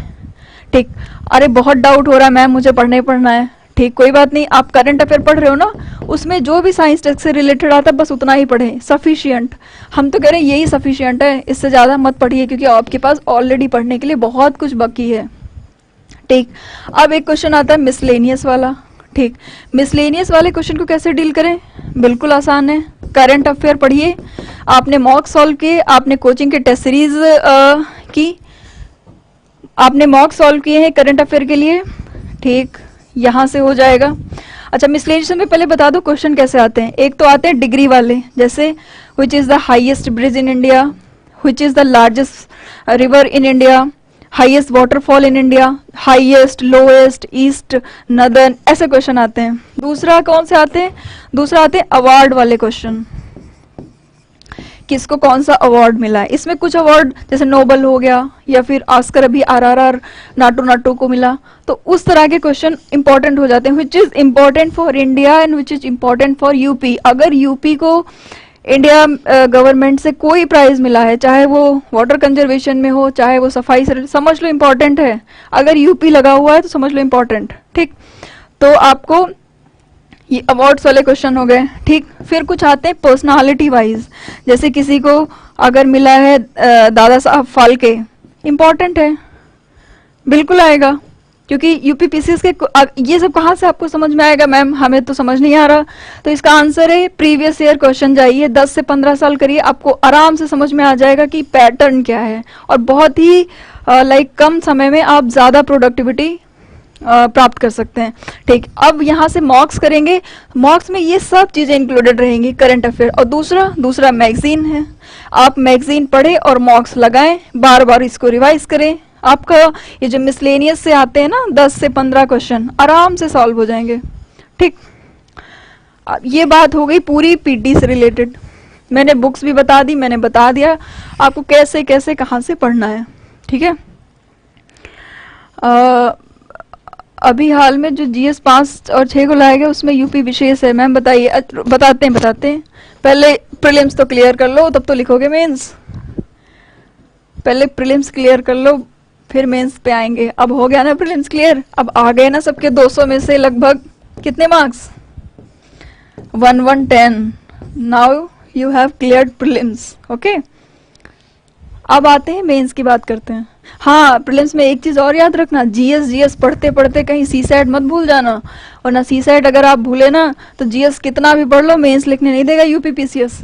ठीक। अरे बहुत डाउट हो रहा है मैम, मुझे पढ़ना है। ठीक, कोई बात नहीं, आप करंट अफेयर पढ़ रहे हो ना, उसमें जो भी साइंस टेक से रिलेटेड आता है बस उतना ही पढ़ें, सफिशियंट। हम तो कह रहे हैं यही सफिशियंट है, इससे ज़्यादा मत पढ़िए क्योंकि आपके पास ऑलरेडी पढ़ने के लिए बहुत कुछ बाकी है। ठीक। अब एक क्वेश्चन आता है मिसलेनियस वाला। ठीक, मिसलेनियस वाले क्वेश्चन को कैसे डील करें? बिल्कुल आसान है, करंट अफेयर पढ़िए, आपने मॉक सॉल्व किए, आपने कोचिंग के टेस्ट सीरीज की, आपने मॉक सॉल्व किए हैं करंट अफेयर के लिए। ठीक, यहाँ से हो जाएगा। अच्छा, मिसलेनियस में पहले बता दो क्वेश्चन कैसे आते हैं। एक तो आते हैं डिग्री वाले, जैसे which is the highest bridge in India, which is the largest river in India, highest waterfall in India, highest, lowest, east, northern, ऐसे क्वेश्चन आते हैं। दूसरा कौन से आते हैं? दूसरा आते हैं अवार्ड वाले क्वेश्चन, किसको कौन सा अवार्ड मिला है। इसमें कुछ अवार्ड जैसे नोबल हो गया या फिर ऑस्कर अभी आरआरआर नाटू को मिला, तो उस तरह के क्वेश्चन इंपॉर्टेंट हो जाते हैं। Which is important for India and which is important for UP. अगर यूपी को इंडिया गवर्नमेंट से कोई प्राइज मिला है, चाहे वो वाटर कंजर्वेशन में हो, चाहे वो सफाई से, समझ लो इंपॉर्टेंट है। अगर यूपी लगा हुआ है तो समझ लो इंपॉर्टेंट। ठीक, तो आपको ये अवार्ड्स वाले क्वेश्चन हो गए। ठीक, फिर कुछ आते हैं पर्सनालिटी वाइज, जैसे किसी को अगर मिला है दादा साहब फाल्के, इंपॉर्टेंट है, बिल्कुल आएगा, क्योंकि यूपीपीसीएस के ये सब कहाँ से आपको समझ में आएगा मैम, हमें तो समझ नहीं आ रहा। तो इसका आंसर है प्रीवियस ईयर क्वेश्चन जाइए, 10 से 15 साल करिए, आपको आराम से समझ में आ जाएगा कि पैटर्न क्या है, और बहुत ही कम समय में आप ज़्यादा प्रोडक्टिविटी प्राप्त कर सकते हैं। ठीक, अब यहाँ से मॉक्स करेंगे, मॉक्स में ये सब चीज़ें इंक्लूडेड रहेंगी, करंट अफेयर। और दूसरा मैगजीन है, आप मैगजीन पढ़ें और मॉक्स लगाएं, बार बार इसको रिवाइज करें। आपका ये जो मिसलेनियस से आते हैं ना 10 से 15 क्वेश्चन आराम से सॉल्व हो जाएंगे। ठीक, ये बात हो गई पूरी पीटी से रिलेटेड। मैंने बुक्स भी बता दी, मैंने बता दिया आपको कैसे कैसे कहाँ से पढ़ना है। ठीक है। अभी हाल में जो जीएस 5 और 6 को लाया गया उसमें यूपी विशेष है। मैम बताइए। बताते हैं पहले प्रीलिम्स तो क्लियर कर लो, तब तो लिखोगे मेंस। पहले प्रीलिम्स क्लियर कर लो, फिर मेंस पे आएंगे। अब हो गया ना प्रीलिम्स क्लियर, अब आ गए ना सबके 200 में से लगभग कितने marks? 110। Now you have cleared prelims. Okay, अब आते हैं मेंस की बात करते हैं। हाँ, प्रीलिम्स में एक चीज और याद रखना, जीएस पढ़ते पढ़ते कहीं सीसैट मत भूल जाना, और ना सीसैट अगर आप भूले ना तो जीएस कितना भी पढ़ लो मेंस लिखने नहीं देगा यूपीपीसीएस।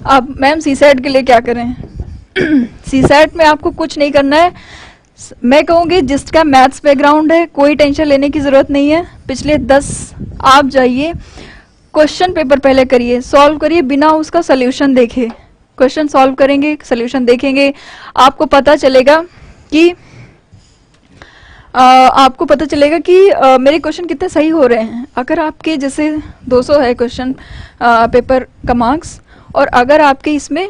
आप मैम सीसैट के लिए क्या करें? सीसैट में आपको कुछ नहीं करना है। मैं कहूँगी जिसका मैथ्स बैकग्राउंड है कोई टेंशन लेने की जरूरत नहीं है। पिछले 10 आप जाइए, क्वेश्चन पेपर पहले करिए, सॉल्व करिए बिना उसका सोल्यूशन देखे। क्वेश्चन सॉल्व करेंगे, सोल्यूशन देखेंगे, आपको पता चलेगा कि मेरे क्वेश्चन कितने सही हो रहे हैं। अगर आपके जैसे 200 है क्वेश्चन पेपर का मार्क्स, और अगर आपके इसमें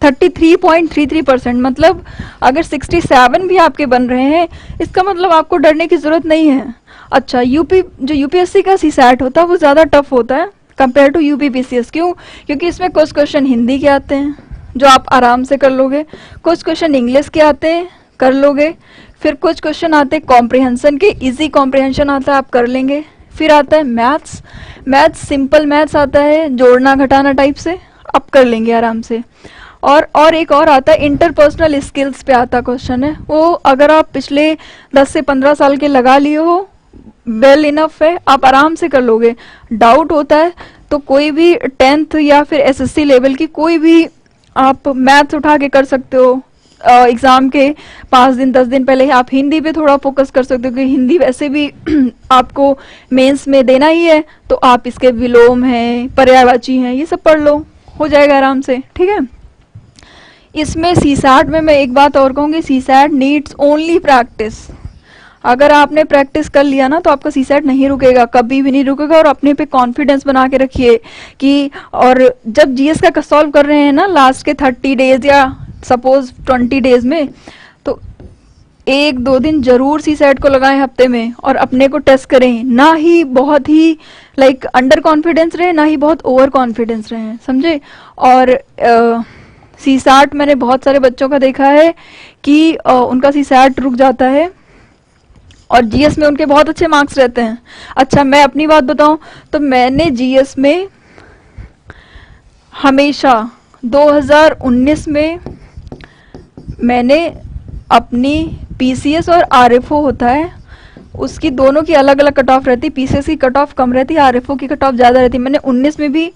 33.33%, मतलब अगर 67 भी आपके बन रहे हैं, इसका मतलब आपको डरने की जरूरत नहीं है। अच्छा, यूपी जो यूपीएससी का सीसैट होता है वो ज़्यादा टफ होता है कंपेयर टू यूपीपीसीएस। क्यों? क्योंकि इसमें कुछ क्वेश्चन हिंदी के आते हैं जो आप आराम से कर लोगे, कुछ क्वेश्चन इंग्लिश के आते हैं, कर लोगे, फिर कुछ क्वेश्चन आते हैं कॉम्प्रिहेंशन के, इजी कॉम्प्रिहेंशन आता है, आप कर लेंगे। फिर आता है मैथ्स, मैथ्स सिंपल मैथ्स आता है, जोड़ना घटाना टाइप से, आप कर लेंगे आराम से। और एक और आता है इंटरपर्सनल स्किल्स पे आता क्वेश्चन है, वो अगर आप पिछले 10 से 15 साल के लगा लिए हो वेल इनफ है, आप आराम से कर लोगे। डाउट होता है तो कोई भी 10th या फिर एसएससी लेवल की कोई भी आप मैथ्स उठा के कर सकते हो। एग्जाम के 5 दिन 10 दिन पहले आप हिंदी पे थोड़ा फोकस कर सकते हो, क्योंकि हिंदी वैसे भी आपको मेंस में देना ही है, तो आप इसके विलोम हैं, पर्यायवाची हैं, ये सब पढ़ लो, हो जाएगा आराम से। ठीक है। इसमें सीसैट में मैं एक बात और कहूँगी, सीसैट नीड्स ओनली प्रैक्टिस। अगर आपने प्रैक्टिस कर लिया ना तो आपका सीसैट नहीं रुकेगा, कभी भी नहीं रुकेगा। और अपने पे कॉन्फिडेंस बना के रखिए कि, और जब जीएस का सॉल्व कर रहे हैं ना लास्ट के 30 डेज या सपोज 20 डेज में, तो 1-2 दिन जरूर सीसैट को लगाएं हफ्ते में और अपने को टेस्ट करें। ना ही बहुत ही लाइक अंडर कॉन्फिडेंस रहे, ना ही बहुत ओवर कॉन्फिडेंस रहे, समझे। और सीसैट मैंने बहुत सारे बच्चों का देखा है कि उनका सीसैट रुक जाता है और जीएस में उनके बहुत अच्छे मार्क्स रहते हैं। अच्छा, मैं अपनी बात बताऊं तो मैंने जीएस में हमेशा 2019 में मैंने अपनी पीसीएस और आरएफओ होता है, उसकी दोनों की अलग अलग कट ऑफ रहती। पीसीएस की कट ऑफ कम रहती, आरएफओ की कट ऑफ ज़्यादा रहती। मैंने 19 में भी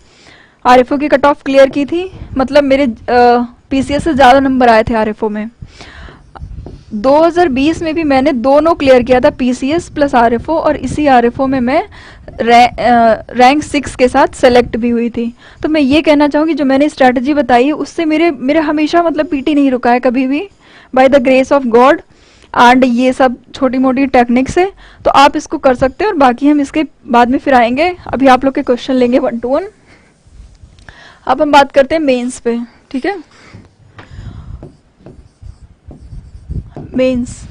आरएफओ की कट ऑफ क्लियर की थी, मतलब मेरे पीसीएस से ज़्यादा नंबर आए थे आरएफओ में। 2020 में भी मैंने दोनों क्लियर किया था, पीसीएस प्लस आरएफओ, और इसी आरएफओ में मैं रैंक 6 के साथ सेलेक्ट भी हुई थी। तो मैं ये कहना चाहूँगी जो मैंने स्ट्रैटेजी बताई है उससे मेरे हमेशा मतलब पीटी नहीं रुका है कभी भी, by the grace of God. And ये सब छोटी मोटी टेक्निक्स है, तो आप इसको कर सकते हैं और बाकी हम इसके बाद में फिर आएंगे। अभी आप लोग के क्वेश्चन लेंगे 1 to 1। अब हम बात करते हैं मेंस पे। ठीक है, मेंस।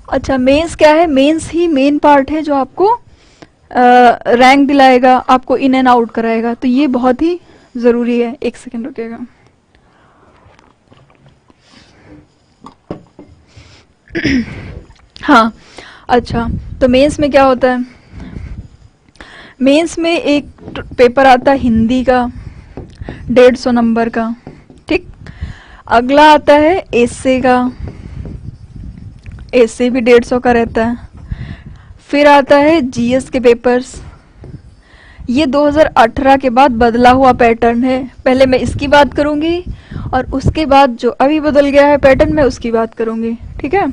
अच्छा, मेंस क्या है? मेंस ही मेन पार्ट है जो आपको रैंक दिलाएगा, आपको इन एंड आउट कराएगा, तो ये बहुत ही ज़रूरी है। 1 सेकेंड रुकेगा। हाँ, अच्छा, तो मेंस में क्या होता है? मेंस में एक पेपर आता है हिंदी का 150 नंबर का, ठीक। अगला आता है एसे का, एसे भी 150 का रहता है। फिर आता है जीएस के पेपर्स, ये 2018 के बाद बदला हुआ पैटर्न है। पहले मैं इसकी बात करूंगी और उसके बाद जो अभी बदल गया है पैटर्न में उसकी बात करूंगी, ठीक है।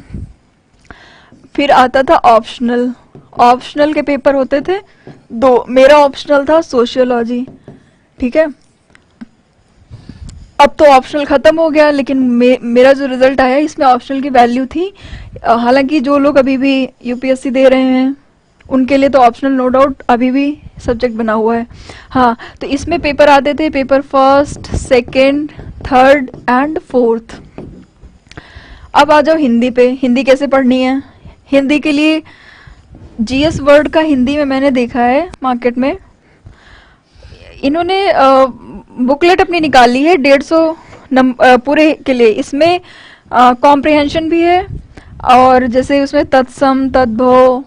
फिर आता था ऑप्शनल, ऑप्शनल के पेपर होते थे 2। मेरा ऑप्शनल था सोशियोलॉजी, ठीक है। अब तो ऑप्शनल खत्म हो गया, लेकिन मेरा जो रिजल्ट आया इसमें ऑप्शनल की वैल्यू थी। हालांकि जो लोग अभी भी यूपीएससी दे रहे हैं उनके लिए तो ऑप्शनल नो डाउट अभी भी सब्जेक्ट बना हुआ है। हाँ, तो इसमें पेपर आते थे, paper 1st, 2nd, 3rd and 4th। अब आ जाओ हिंदी पे। हिंदी कैसे पढ़नी है? हिंदी के लिए जीएस वर्ड का हिंदी में मैंने देखा है मार्केट में, इन्होंने बुकलेट अपनी निकाली है 150 पूरे के लिए। इसमें कॉम्प्रिहेंशन भी है, और जैसे उसमें तत्सम, तद्भव,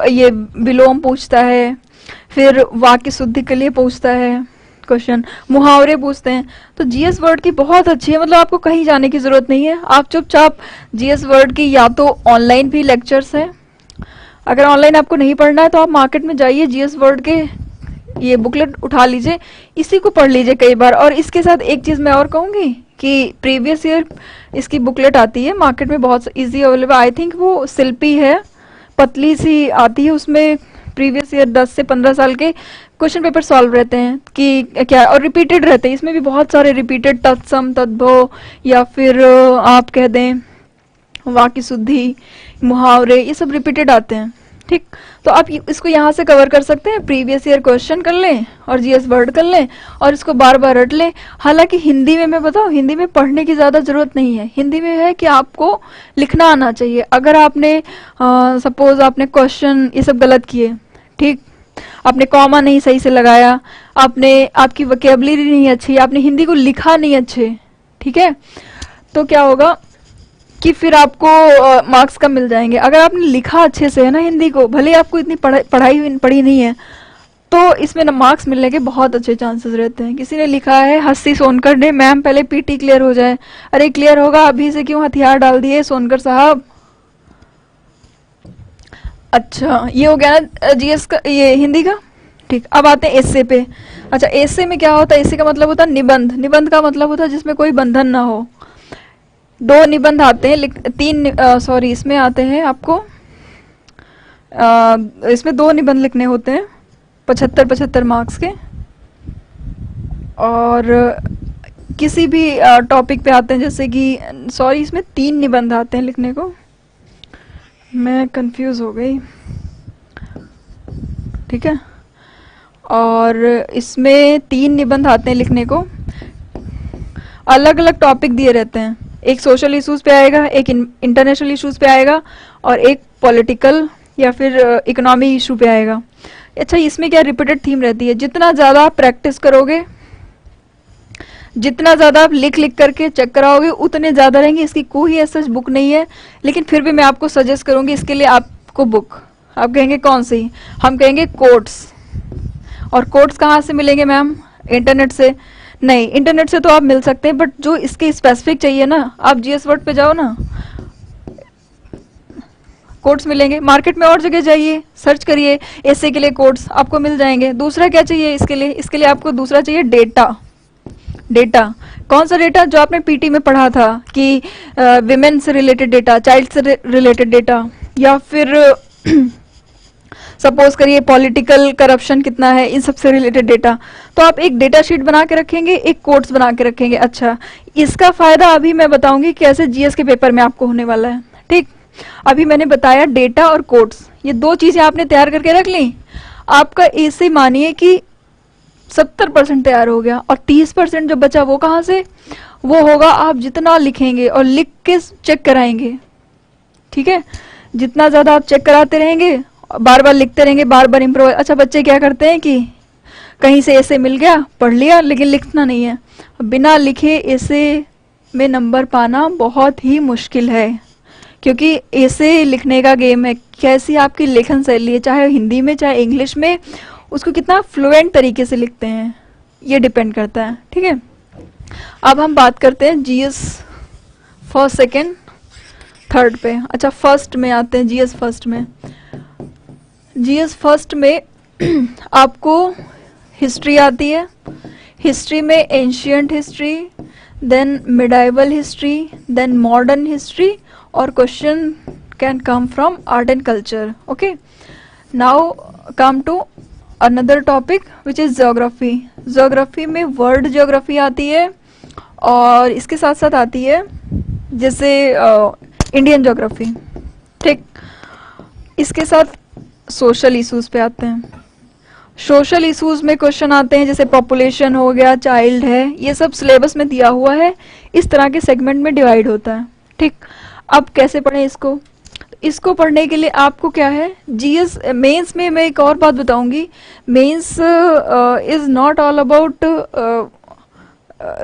ये विलोम पूछता है, फिर वाक्य शुद्धि के लिए पूछता है क्वेश्चन, मुहावरे पूछते हैं। तो जीएस वर्ड की बहुत अच्छी है, मतलब आपको कहीं जाने की जरूरत नहीं है। आप चुपचाप जीएस वर्ड की, या तो ऑनलाइन भी लेक्चर्स हैं, अगर ऑनलाइन आपको नहीं पढ़ना है तो आप मार्केट में जाइए, जीएस वर्ड के ये बुकलेट उठा लीजिए, इसी को पढ़ लीजिए कई बार। और इसके साथ एक चीज मैं और कहूंगी कि प्रीवियस ईयर इसकी बुकलेट आती है मार्केट में, बहुत इजी अवेलेबल। आई थिंक वो शिल्पी है, पतली सी आती है, उसमें प्रीवियस ईयर 10 से 15 साल के क्वेश्चन पेपर सॉल्व रहते हैं कि क्या, और रिपीटेड रहते हैं। इसमें भी बहुत सारे रिपीटेड तत्सम, तद्भव, या फिर आप कह दें वाक्य शुद्धि, मुहावरे, ये सब रिपीटेड आते हैं, ठीक, तो आप इसको यहाँ से कवर कर सकते हैं, प्रीवियस ईयर क्वेश्चन कर लें और जीएस वर्ड कर लें और इसको बार बार रट लें। हालांकि हिंदी में मैं बताऊँ, हिंदी में पढ़ने की ज़्यादा ज़रूरत नहीं है। हिंदी में है कि आपको लिखना आना चाहिए। अगर आपने सपोज आपने क्वेश्चन ये सब गलत किए, ठीक, आपने कॉमा नहीं सही से लगाया, आपकी वोकैबुलरी नहीं अच्छी, आपने हिंदी को लिखा नहीं अच्छे, ठीक है, तो क्या होगा कि फिर आपको मार्क्स कम मिल जाएंगे। अगर आपने लिखा अच्छे से है ना हिंदी को, भले आपको इतनी पढ़ी नहीं है, तो इसमें ना मार्क्स मिलने के बहुत अच्छे चांसेस रहते हैं। किसी ने लिखा है हस्सी सोनकर ने, मैम पहले पीटी क्लियर हो जाए। अरे क्लियर होगा, अभी से क्यों हथियार डाल दिए सोनकर साहब। अच्छा, ये हो गया ना जीएस का, ये हिंदी का। ठीक, अब आते हैं एसे पे। अच्छा, एसे में क्या होता है? एसे का मतलब होता है निबंध। निबंध का मतलब होता है जिसमें कोई बंधन ना हो। दो निबंध आते हैं, सॉरी इसमें आते हैं आपको, इसमें दो निबंध लिखने होते हैं 75-75 मार्क्स के। और किसी भी टॉपिक पे आते हैं, जैसे कि सॉरी इसमें 3 निबंध आते हैं लिखने को, मैं कंफ्यूज हो गई, ठीक है। और इसमें 3 निबंध आते हैं लिखने को, अलग अलग टॉपिक दिए रहते हैं। एक सोशल इश्यूज पे आएगा, एक इंटरनेशनल इश्यूज पे आएगा, और एक पॉलिटिकल या फिर इकोनॉमी इशू पे आएगा। अच्छा, इसमें क्या रिपीटेड थीम रहती है, जितना ज़्यादा आप प्रैक्टिस करोगे, जितना ज़्यादा आप लिख लिख करके चेक कराओगे, उतने ज़्यादा रहेंगे। इसकी कोई ऐसा बुक नहीं है, लेकिन फिर भी मैं आपको सजेस्ट करूंगी इसके लिए आपको बुक। आप कहेंगे कौन सी? हम कहेंगे कोट्स। और कोट्स कहाँ से मिलेंगे मैम? इंटरनेट से? नहीं, इंटरनेट से तो आप मिल सकते हैं, बट जो इसके स्पेसिफिक चाहिए ना, आप जीएस वर्ड पे जाओ ना, कोट्स मिलेंगे। मार्केट में और जगह जाइए, सर्च करिए ऐसे के लिए कोट्स, आपको मिल जाएंगे। दूसरा क्या चाहिए इसके लिए? इसके लिए आपको दूसरा चाहिए डेटा। डेटा कौन सा डेटा? जो आपने पीटी में पढ़ा था कि विमेन से रिलेटेड डेटा, चाइल्ड से रिलेटेड डेटा, या फिर सपोज करिए पॉलिटिकल करप्शन कितना है, इन सब से रिलेटेड डेटा। तो आप एक डेटा शीट बना के रखेंगे, एक कोट्स बना के रखेंगे। अच्छा, इसका फायदा अभी मैं बताऊंगी कैसे जीएस के पेपर में आपको होने वाला है। ठीक, अभी मैंने बताया डेटा और कोट्स, ये 2 चीजें आपने तैयार करके रख ली, आपका ऐसे मानिए कि 70% तैयार हो गया। और 30% जो बचा वो कहाँ से? वो होगा आप जितना लिखेंगे और लिख के चेक कराएंगे। ठीक है, जितना ज्यादा आप चेक कराते रहेंगे, बार बार लिखते रहेंगे, बार बार इम्प्रूव। अच्छा, बच्चे क्या करते हैं कि कहीं से ऐसे मिल गया, पढ़ लिया, लेकिन लिखना नहीं है। बिना लिखे ऐसे में नंबर पाना बहुत ही मुश्किल है, क्योंकि ऐसे लिखने का गेम है। कैसी आपकी लेखन शैली है, चाहे हिंदी में चाहे इंग्लिश में, उसको कितना फ्लुएंट तरीके से लिखते हैं, ये डिपेंड करता है। ठीक है, अब हम बात करते हैं जीएस फर्स्ट, सेकेंड, थर्ड पे। अच्छा, फर्स्ट में आते हैं, जीएस फर्स्ट में। जीएस फर्स्ट में आपको हिस्ट्री आती है। हिस्ट्री में ancient history, then medieval history, then modern history, और question can come from art and culture. Okay, now come to another topic which is geography. Geography में world geography आती है, और इसके साथ साथ आती है जैसे इंडियन ज्योग्राफी। ठीक, इसके साथ सोशल इश्यूज पे आते हैं। सोशल इश्यूज में क्वेश्चन आते हैं जैसे पॉपुलेशन हो गया, चाइल्ड है, ये सब सिलेबस में दिया हुआ है, इस तरह के सेगमेंट में डिवाइड होता है। ठीक, अब कैसे पढ़ें इसको? इसको पढ़ने के लिए आपको क्या है, जीएस मेंस में मैं एक और बात बताऊंगी, mains is not all about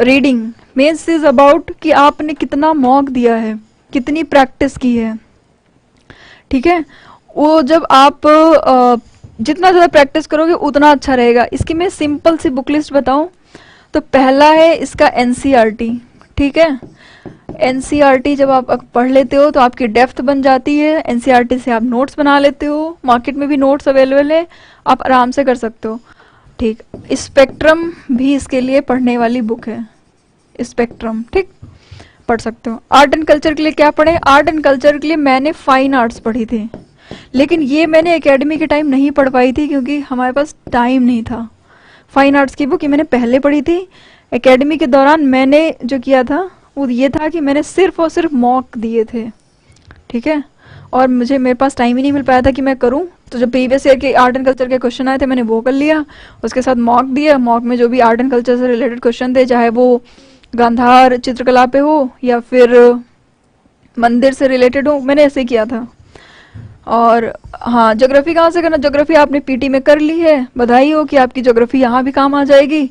reading. Mains is about कि आपने कितना मॉक दिया है, कितनी प्रैक्टिस की है। ठीक है, वो जब आप जितना ज़्यादा प्रैक्टिस करोगे उतना अच्छा रहेगा। इसकी मैं सिंपल सी बुक लिस्ट बताऊं तो पहला है इसका एनसीईआरटी। ठीक है, एनसीईआरटी जब आप पढ़ लेते हो तो आपकी डेप्थ बन जाती है। एनसीईआरटी से आप नोट्स बना लेते हो, मार्केट में भी नोट्स अवेलेबल है, आप आराम से कर सकते हो। ठीक, स्पेक्ट्रम भी इसके लिए पढ़ने वाली बुक है, स्पेक्ट्रम। ठीक, पढ़ सकते हो। आर्ट एंड कल्चर के लिए क्या पढ़े? आर्ट एंड कल्चर के लिए मैंने फाइन आर्ट्स पढ़ी थी, लेकिन ये मैंने एकेडमी के टाइम नहीं पढ़ पाई थी क्योंकि हमारे पास टाइम नहीं था। फाइन आर्ट्स की बुक ये मैंने पहले पढ़ी थी। एकेडमी के दौरान मैंने जो किया था वो ये था कि मैंने सिर्फ और सिर्फ मॉक दिए थे। ठीक है, और मेरे पास टाइम ही नहीं मिल पाया था कि मैं करूं। तो जो प्रीवियस ईयर के आर्ट एंड कल्चर के क्वेश्चन आए थे मैंने वो कर लिया, उसके साथ मॉक दिया। मॉक में जो भी आर्ट एंड कल्चर से रिलेटेड क्वेश्चन थे, चाहे वो गांधार चित्रकला पे हो या फिर मंदिर से रिलेटेड हो, मैंने ऐसे किया था। और हाँ, ज्योग्राफी कहाँ से करना, ज्योग्राफी आपने पीटी में कर ली है, बधाई हो कि आपकी ज्योग्राफी यहाँ भी काम आ जाएगी।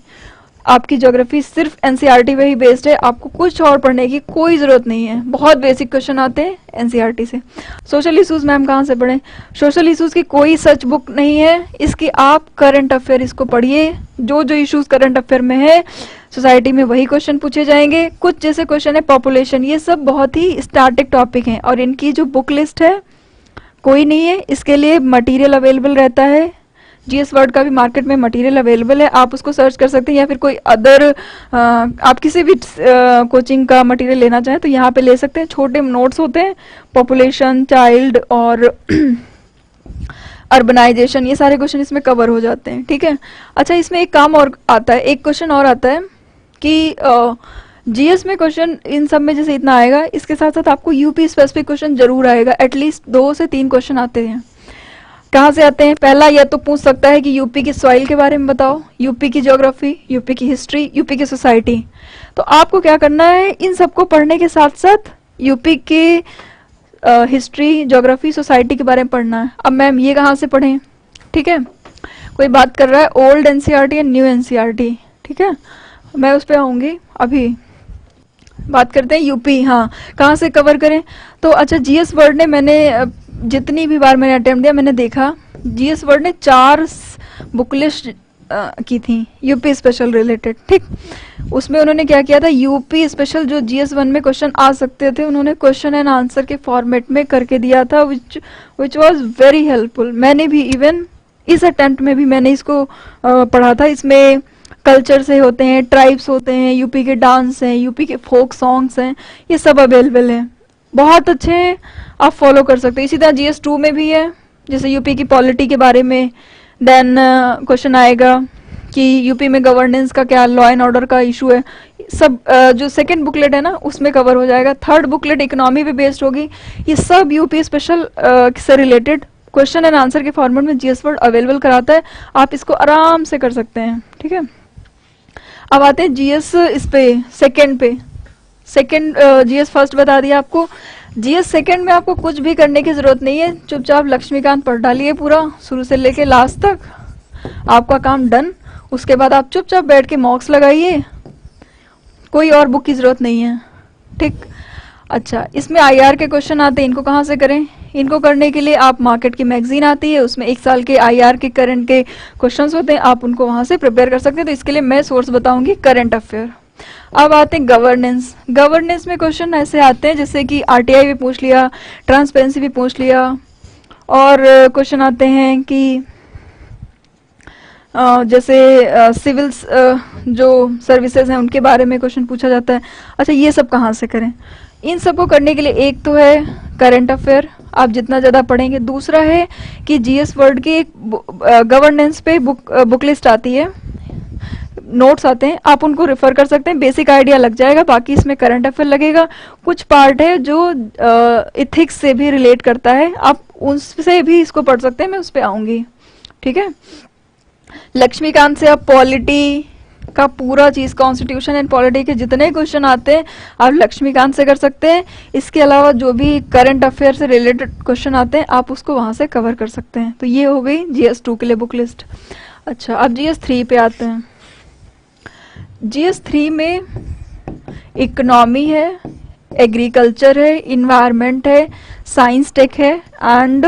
आपकी ज्योग्राफी सिर्फ एनसीईआरटी पे ही बेस्ड है, आपको कुछ और पढ़ने की कोई ज़रूरत नहीं है, बहुत बेसिक क्वेश्चन आते हैं एनसीईआरटी से। सोशल इश्यूज मैम कहाँ से पढ़ें, सोशल इश्यूज की कोई सच बुक नहीं है, इसकी आप करंट अफेयर इसको पढ़िए, जो जो इश्यूज करंट अफेयर में है सोसाइटी में वही क्वेश्चन पूछे जाएंगे। कुछ जैसे क्वेश्चन है पॉपुलेशन, ये सब बहुत ही स्टैटिक टॉपिक हैं और इनकी जो बुक लिस्ट है कोई नहीं है, इसके लिए मटेरियल अवेलेबल रहता है। जीएस वर्ड का भी मार्केट में मटेरियल अवेलेबल है, आप उसको सर्च कर सकते हैं, या फिर कोई अदर आप किसी भी कोचिंग का मटेरियल लेना चाहें तो यहाँ पे ले सकते हैं। छोटे नोट्स होते हैं, पॉपुलेशन, चाइल्ड और अर्बनाइजेशन, ये सारे क्वेश्चन इसमें कवर हो जाते हैं। ठीक है, अच्छा इसमें एक काम और आता है, एक क्वेश्चन और आता है कि जीएस में क्वेश्चन इन सब में जैसे इतना आएगा, इसके साथ साथ आपको यूपी स्पेसिफिक क्वेश्चन जरूर आएगा, एटलीस्ट 2 से 3 क्वेश्चन आते हैं। कहाँ से आते हैं, पहला यह तो पूछ सकता है कि यूपी की सॉइल के बारे में बताओ, यूपी की ज्योग्राफी, यूपी की हिस्ट्री, यूपी की सोसाइटी। तो आपको क्या करना है, इन सबको पढ़ने के साथ साथ यूपी की हिस्ट्री, ज्योग्राफी, सोसाइटी के बारे में पढ़ना है। अब मैम ये कहाँ से पढ़ें, ठीक है, कोई बात कर रहा है old NCERT and new NCERT, ठीक है, मैं उस पर आऊँगी। अभी बात करते हैं यूपी, हाँ कहाँ से कवर करें। तो अच्छा, जीएस वर्ड ने मैंने जितनी भी बार मैंने अटेम्प्ट दिया मैंने देखा जीएस वर्ड ने 4 बुक लिस्ट की थी यूपी स्पेशल रिलेटेड। ठीक, उसमें उन्होंने क्या किया था, यूपी स्पेशल जो जीएस 1 में क्वेश्चन आ सकते थे उन्होंने क्वेश्चन एंड आंसर के फॉर्मेट में करके दिया था, विच वाज वेरी हेल्पफुल। मैंने भी इवन इस अटेम्प्ट में भी मैंने इसको पढ़ा था। इसमें कल्चर से होते हैं, ट्राइब्स होते हैं, यूपी के डांस हैं, यूपी के फोक सॉन्ग्स हैं, ये सब अवेलेबल हैं, बहुत अच्छे हैं, आप फॉलो कर सकते हैं। इसी तरह जीएस 2 में भी है, जैसे यूपी की पॉलिटी के बारे में। देन क्वेश्चन आएगा कि यूपी में गवर्नेंस का क्या, लॉ एंड ऑर्डर का इशू है, सब जो सेकंड बुकलेट है ना उसमें कवर हो जाएगा। थर्ड बुकलेट इकोनॉमी पे बेस्ड होगी। ये सब यूपी स्पेशल से रिलेटेड क्वेश्चन एंड आंसर के फॉर्मेट में जीएस वर्ड अवेलेबल कराता है, आप इसको आराम से कर सकते हैं। ठीक है, अब आते हैं जीएस इस पे सेकंड पे। सेकंड जीएस फर्स्ट बता दिया आपको, जीएस सेकंड में आपको कुछ भी करने की जरूरत नहीं है, चुपचाप लक्ष्मीकांत पढ़ डालिए पूरा शुरू से लेके लास्ट तक, आपका काम डन। उसके बाद आप चुपचाप बैठ के मॉक्स लगाइए, कोई और बुक की जरूरत नहीं है। ठीक, अच्छा इसमें आईआर के क्वेश्चन आते हैं, इनको कहाँ से करें, इनको करने के लिए आप मार्केट की मैगजीन आती है, उसमें 1 साल के आईआर के करंट के क्वेश्चंस होते हैं, आप उनको वहां से प्रिपेयर कर सकते हैं। तो इसके लिए मैं सोर्स बताऊंगी करंट अफेयर। अब आते हैं गवर्नेंस। गवर्नेंस में क्वेश्चन ऐसे आते हैं जैसे कि आरटीआई भी पूछ लिया, ट्रांसपेरेंसी भी पूछ लिया, और क्वेश्चन आते हैं कि जैसे सिविल जो सर्विसेज हैं उनके बारे में क्वेश्चन पूछा जाता है। अच्छा ये सब कहाँ से करें, इन सबको करने के लिए एक तो है करंट अफेयर, आप जितना ज़्यादा पढ़ेंगे। दूसरा है कि जीएस वर्ड की एक गवर्नेंस पे बुक लिस्ट आती है, नोट्स आते हैं, आप उनको रेफर कर सकते हैं, बेसिक आइडिया लग जाएगा। बाकी इसमें करंट अफेयर लगेगा, कुछ पार्ट है जो इथिक्स से भी रिलेट करता है, आप उनसे भी इसको पढ़ सकते हैं, मैं उस पर आऊँगी। ठीक है, लक्ष्मीकांत से आप पॉलिटी का पूरा चीज, कॉन्स्टिट्यूशन एंड पॉलिटी के जितने क्वेश्चन आते हैं आप लक्ष्मीकांत से कर सकते हैं। इसके अलावा जो भी करंट अफेयर से रिलेटेड क्वेश्चन आते हैं आप उसको वहां से कवर कर सकते हैं। तो ये हो गई जीएस 2 के लिए बुक लिस्ट। अच्छा अब जीएस 3 पे आते हैं। जीएस 3 में इकोनॉमी है, एग्रीकल्चर है, इन्वायरमेंट है, साइंस टेक है एंड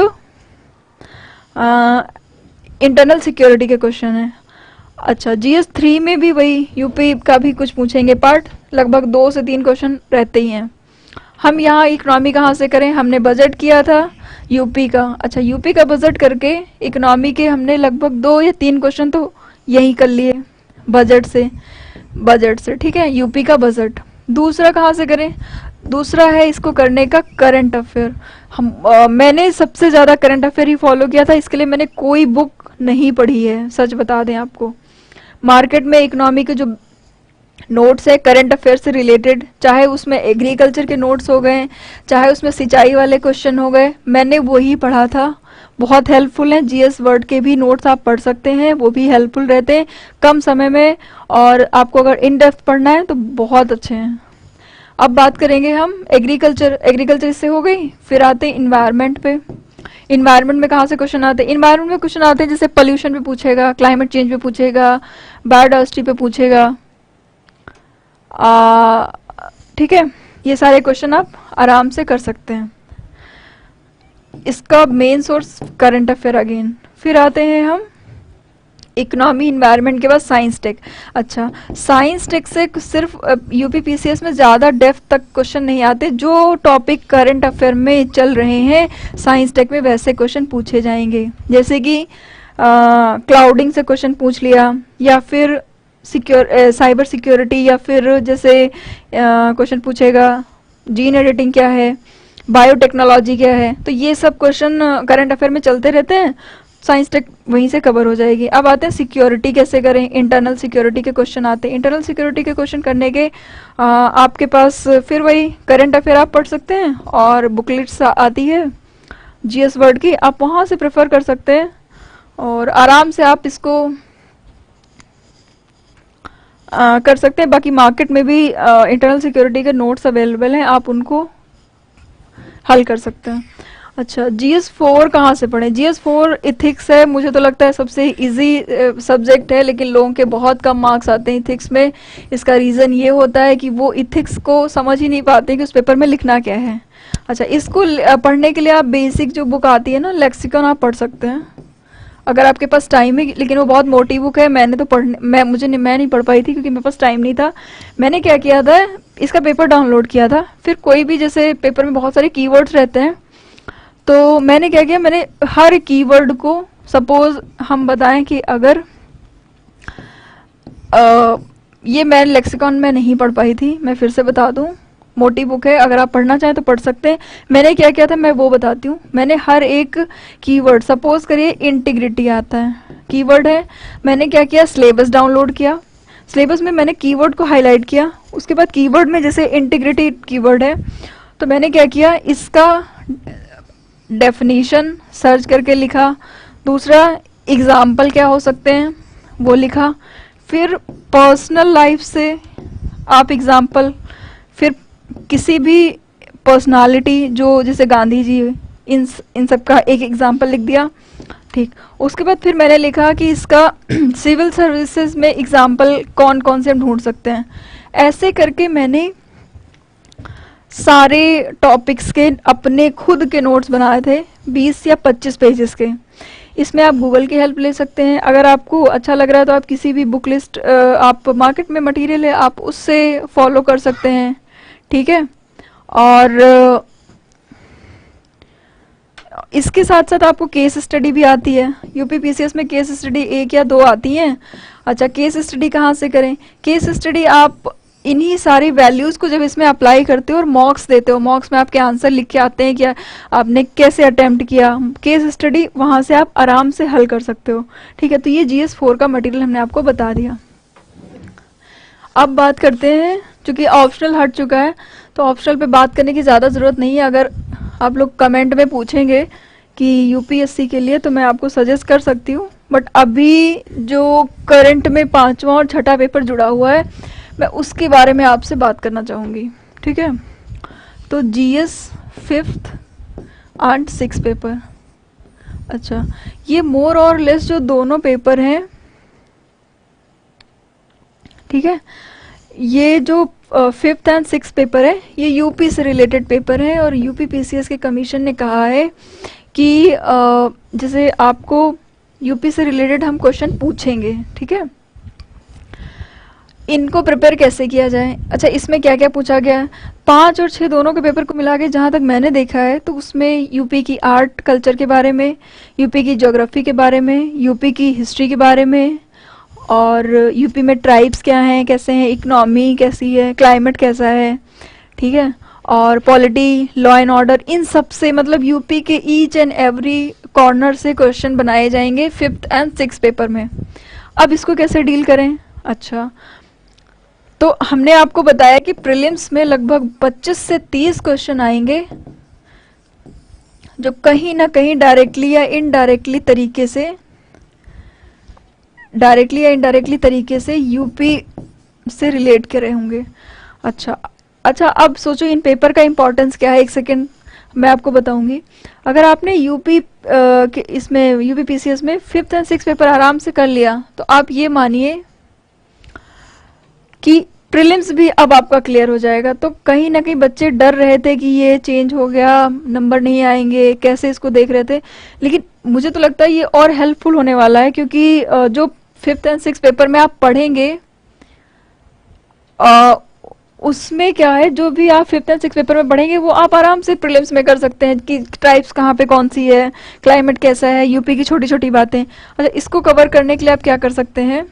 इंटरनल सिक्योरिटी के क्वेश्चन है। अच्छा जीएस 3 में भी वही यूपी का भी कुछ पूछेंगे पार्ट, लगभग 2 से 3 क्वेश्चन रहते ही हैं। हम यहाँ इकोनॉमी कहाँ से करें, हमने बजट किया था यूपी का। अच्छा यूपी का बजट करके इकोनॉमी के हमने लगभग 2 या 3 क्वेश्चन तो यही कर लिए बजट से। ठीक है, यूपी का बजट। दूसरा कहाँ से करें, दूसरा है इसको करने का करंट अफेयर। मैंने सबसे ज़्यादा करंट अफेयर ही फॉलो किया था, इसके लिए मैंने कोई बुक नहीं पढ़ी है, सच बता दें आपको। मार्केट में इकोनॉमी के जो नोट्स है करंट अफेयर से रिलेटेड, चाहे उसमें एग्रीकल्चर के नोट्स हो गए, चाहे उसमें सिंचाई वाले क्वेश्चन हो गए, मैंने वही पढ़ा था, बहुत हेल्पफुल है। जीएस वर्ड के भी नोट्स आप पढ़ सकते हैं, वो भी हेल्पफुल रहते हैं कम समय में, और आपको अगर इन डेप्थ पढ़ना है तो बहुत अच्छे हैं। अब बात करेंगे हम एग्रीकल्चर, एग्रीकल्चर इससे हो गई, फिर आते हैं इन्वायरमेंट पे। इन्वायरमेंट में कहाँ से क्वेश्चन आते हैं? इन्वायरमेंट में क्वेश्चन आते हैं जैसे पोल्यूशन पे पूछेगा, क्लाइमेट चेंज पे पूछेगा, बायोडाइवर्सिटी पे पूछेगा, ठीक है, ये सारे क्वेश्चन आप आराम से कर सकते हैं। इसका main source current affair again. फिर आते हैं हम इकोनॉमी इन्वायरमेंट के बाद साइंस टेक। अच्छा, साइंस टेक से सिर्फ यूपीपीसीएस में ज़्यादा डेप्थ तक क्वेश्चन नहीं आते, जो टॉपिक करंट अफेयर में चल रहे हैं साइंस टेक में वैसे क्वेश्चन पूछे जाएंगे, जैसे कि क्लाउडिंग से क्वेश्चन पूछ लिया, या फिर साइबर सिक्योरिटी, या फिर जैसे क्वेश्चन पूछेगा जीन एडिटिंग क्या है, बायोटेक्नोलॉजी क्या है, तो ये सब क्वेश्चन करंट अफेयर में चलते रहते हैं, साइंस टेक वहीं से कवर हो जाएगी। अब आते हैं सिक्योरिटी कैसे करें, इंटरनल सिक्योरिटी के क्वेश्चन आते हैं। इंटरनल सिक्योरिटी के क्वेश्चन करने के आपके पास फिर वही करंट अफेयर आप पढ़ सकते हैं, और बुकलेट्स आती है जीएस वर्ड की, आप वहाँ से प्रेफर कर सकते हैं, और आराम से आप इसको कर सकते हैं। बाकी मार्केट में भी इंटरनल सिक्योरिटी के नोट्स अवेलेबल हैं, आप उनको हल कर सकते हैं। अच्छा, GS4 कहाँ से पढ़ें? GS4 इथिक्स है, मुझे तो लगता है सबसे इजी सब्जेक्ट है, लेकिन लोगों के बहुत कम मार्क्स आते हैं इथिक्स में। इसका रीज़न ये होता है कि वो इथिक्स को समझ ही नहीं पाते कि उस पेपर में लिखना क्या है। अच्छा, इसको पढ़ने के लिए आप बेसिक जो बुक आती है ना, लेक्सिकन, आप पढ़ सकते हैं अगर आपके पास टाइम है, लेकिन वो बहुत मोटी बुक है, मैंने तो मैं नहीं पढ़ पाई थी क्योंकि मेरे पास टाइम नहीं था। मैंने क्या किया था, इसका पेपर डाउनलोड किया था, फिर कोई भी जैसे पेपर में बहुत सारे कीवर्ड्स रहते हैं, तो मैंने क्या किया, मैंने हर कीवर्ड को, सपोज हम बताएं कि अगर ये मैं लेक्सिकॉन में नहीं पढ़ पाई थी, मैं फिर से बता दूं, मोटी बुक है, अगर आप पढ़ना चाहें तो पढ़ सकते हैं। मैंने क्या किया था मैं वो बताती हूँ। मैंने हर एक कीवर्ड, सपोज करिए इंटीग्रिटी आता है कीवर्ड है, मैंने क्या किया, सिलेबस डाउनलोड किया, सिलेबस में मैंने कीवर्ड को हाईलाइट किया, उसके बाद कीवर्ड में जैसे इंटीग्रिटी कीवर्ड है तो मैंने क्या किया, इसका डेफिनेशन सर्च करके लिखा, दूसरा एग्जाम्पल क्या हो सकते हैं वो लिखा, फिर पर्सनल लाइफ से आप एग्जाम्पल, फिर किसी भी पर्सनालिटी जो जैसे गांधी जी, इन सब का एक एग्जाम्पल लिख दिया, ठीक। उसके बाद फिर मैंने लिखा कि इसका सिविल सर्विसेज में एग्जाम्पल कौन कौन से हम ढूंढ सकते हैं। ऐसे करके मैंने सारे टॉपिक्स के अपने खुद के नोट्स बनाए थे, 20 या 25 पेजेस के। इसमें आप गूगल की हेल्प ले सकते हैं, अगर आपको अच्छा लग रहा है तो आप किसी भी बुक लिस्ट, आप मार्केट में मटेरियल है आप उससे फॉलो कर सकते हैं, ठीक है। और इसके साथ साथ आपको केस स्टडी भी आती है, यूपीपीसीएस में केस स्टडी 1 या 2 आती हैं। अच्छा, केस स्टडी कहाँ से करें? केस स्टडी आप इन्हीं सारी वैल्यूज को जब इसमें अप्लाई करते हो और मॉक्स देते हो, मॉक्स में आपके आंसर लिख के आते हैं कि आपने कैसे अटेम्प्ट किया, केस स्टडी वहां से आप आराम से हल कर सकते हो, ठीक है। तो ये GS4 का मटेरियल हमने आपको बता दिया। अब बात करते हैं, चूंकि ऑप्शनल हट चुका है तो ऑप्शनल पे बात करने की ज़्यादा ज़रूरत नहीं है। अगर आप लोग कमेंट में पूछेंगे कि यूपीएससी के लिए तो मैं आपको सजेस्ट कर सकती हूँ, बट अभी जो करंट में 5वां और 6ठा पेपर जुड़ा हुआ है मैं उसके बारे में आपसे बात करना चाहूँगी, ठीक है। तो GS 5th and 6th paper, अच्छा ये मोर और लेस जो दोनों पेपर हैं, ठीक है, ये जो 5th एंड 6th पेपर है ये यूपी से रिलेटेड पेपर है, और यूपीपीसीएस के कमीशन ने कहा है कि जैसे आपको यूपी से रिलेटेड हम क्वेश्चन पूछेंगे, ठीक है। इनको प्रिपेयर कैसे किया जाए? अच्छा, इसमें क्या क्या पूछा गया है? 5 और 6 दोनों के पेपर को मिला के जहाँ तक मैंने देखा है तो उसमें यूपी की आर्ट कल्चर के बारे में, यूपी की ज्योग्राफी के बारे में, यूपी की हिस्ट्री के बारे में, और यूपी में ट्राइब्स क्या हैं, कैसे हैं, इकोनॉमी कैसी है, क्लाइमेट कैसा है, ठीक है, और पॉलिटी, लॉ एंड ऑर्डर, इन सब से मतलब यूपी के ईच एंड एवरी कॉर्नर से क्वेश्चन बनाए जाएंगे 5th एंड 6th पेपर में। अब इसको कैसे डील करें? अच्छा, तो हमने आपको बताया कि प्रीलिम्स में लगभग 25 से 30 क्वेश्चन आएंगे जो कहीं ना कहीं डायरेक्टली तरीके से यूपी से रिलेट करे होंगे। अच्छा अच्छा, अब सोचो इन पेपर का इंपॉर्टेंस क्या है। एक सेकेंड मैं आपको बताऊंगी। अगर आपने यूपी पीसीएस में 5th एंड 6th पेपर आराम से कर लिया तो आप ये मानिए कि प्रीलिम्स भी अब आपका क्लियर हो जाएगा। तो कहीं ना कहीं बच्चे डर रहे थे कि ये चेंज हो गया, नंबर नहीं आएंगे, कैसे इसको देख रहे थे, लेकिन मुझे तो लगता है ये और हेल्पफुल होने वाला है, क्योंकि जो 5th एंड 6th पेपर में आप पढ़ेंगे उसमें क्या है, जो भी आप 5th एंड 6th पेपर में पढ़ेंगे वो आप आराम से प्रीलिम्स में कर सकते हैं कि टाइप्स कहाँ पे कौन सी है, क्लाइमेट कैसा है, यूपी की छोटी छोटी बातें। अच्छा, इसको कवर करने के लिए आप क्या कर सकते हैं,